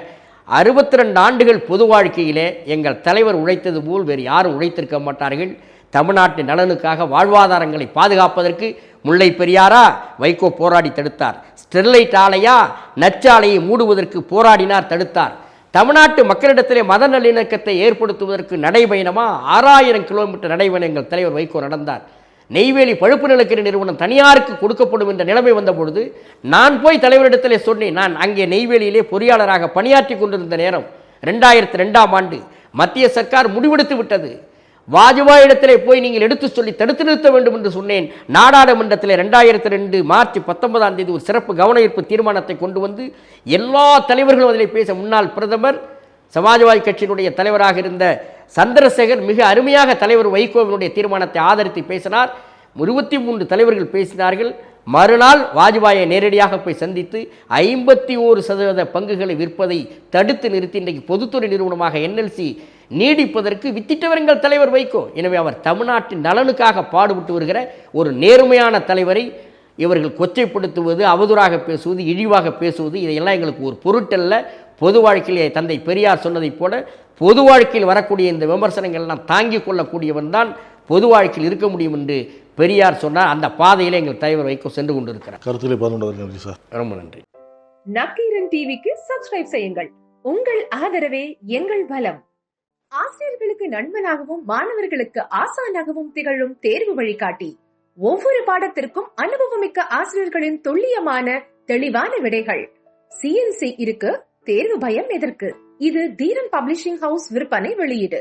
62 ஆண்டுகள் பொது வாழ்க்கையிலே எங்கள் தலைவர் உழைத்தது போல் வேறு யாரும் உழைத்திருக்க மாட்டார்கள். தமிழ்நாட்டு நலனுக்காக, வாழ்வாதாரங்களை பாதுகாப்பதற்கு முல்லை பெரியாரா வைகோ போராடி தடுத்தார். ஸ்டெர்லைட் ஆலையா, நச்சாலையை மூடுவதற்கு போராடினார், தடுத்தார். தமிழ்நாட்டு மக்களிடத்திலே மத நல்லிணக்கத்தை ஏற்படுத்துவதற்கு நடைபயணமா 6000 கிலோமீட்டர் நடைபயணம் எங்கள் தலைவர் வைகோ நடந்தார். நெய்வேலி பழுப்பு நிலக்கரி நிறுவனம் தனியாருக்கு கொடுக்கப்படும் என்ற நிலைமை வந்த பொழுது நான் போய் தலைவரிடத்திலே சொன்னேன். நான் அங்கே நெய்வேலியிலே பொறியாளராக பணியாற்றி கொண்டிருந்த நேரம் 2002ஆம் ஆண்டு மத்திய சர்க்கார் முடிவெடுத்து விட்டது. வாஜ்பாய் இடத்திலே போய் நீங்கள் எடுத்து சொல்லி தடுத்து நிறுத்த வேண்டும் என்று சொன்னேன். நாடாளுமன்றத்தில் 2002 மார்ச் 19ஆம் தேதி ஒரு சிறப்பு கவன ஈர்ப்பு தீர்மானத்தை கொண்டு வந்து எல்லா தலைவர்களும் அதில் பேச, முன்னாள் பிரதமர் சமாஜ்வாதி கட்சியினுடைய தலைவராக இருந்த சந்திரசேகர் மிக அருமையாக தலைவர் வைகோவினுடைய தீர்மானத்தை ஆதரித்து பேசினார். 23 தலைவர்கள் பேசினார்கள். மறுநாள் வாஜ்பாயை நேரடியாக போய் சந்தித்து 51% பங்குகளை விற்பதை தடுத்து நிறுத்தி இன்றைக்கு பொதுத்துறை நிறுவனமாக NLC நீடிப்பதற்கு வித்திட்டவர் எங்கள் தலைவர் வைகோ. எனவே அவர் தமிழ்நாட்டின் நலனுக்காக பாடுபட்டு வருகிற ஒரு நேர்மையான தலைவரை இவர்கள் கொச்சைப்படுத்துவது, அவதூறாக பேசுவது, இழிவாக பேசுவது, இதையெல்லாம் எங்களுக்கு ஒரு பொருட்டல்ல. பொது வாழ்க்கையிலே தந்தை பெரியார் சொன்னதைப் போல பொது வாழ்க்கையில் வரக்கூடிய இந்த விமர்சனங்கள் எல்லாம் தாங்கிக் கொள்ளக்கூடியவன் தான் பொது வாழ்க்கையில் இருக்க முடியும் என்று பெரியார் சொன்னார். அந்த பாதையிலே எங்கள் தலைவர் வைகோ சென்று கொண்டிருக்கிறார்.
கருத்திலே நன்றி சார்.
ரொம்ப நன்றி.
நக்கீரன் டிவிக்கு சப்ஸ்கிரைப் செய்யுங்கள். உங்கள் ஆதரவே எங்கள் பலம். ஆசிரியர்களுக்கு நண்பனாகவும் மாணவர்களுக்கு ஆசானாகவும் திகழும் தேர்வு வழிகாட்டி. ஒவ்வொரு பாடத்திற்கும் அனுபவமிக்க ஆசிரியர்களின் துல்லியமான தெளிவான விடைகள். CNC இருக்கு, தேர்வு பயம் எதற்கு? இது தீரன் பப்ளிஷிங் ஹவுஸ் விற்பனை வெளியீடு.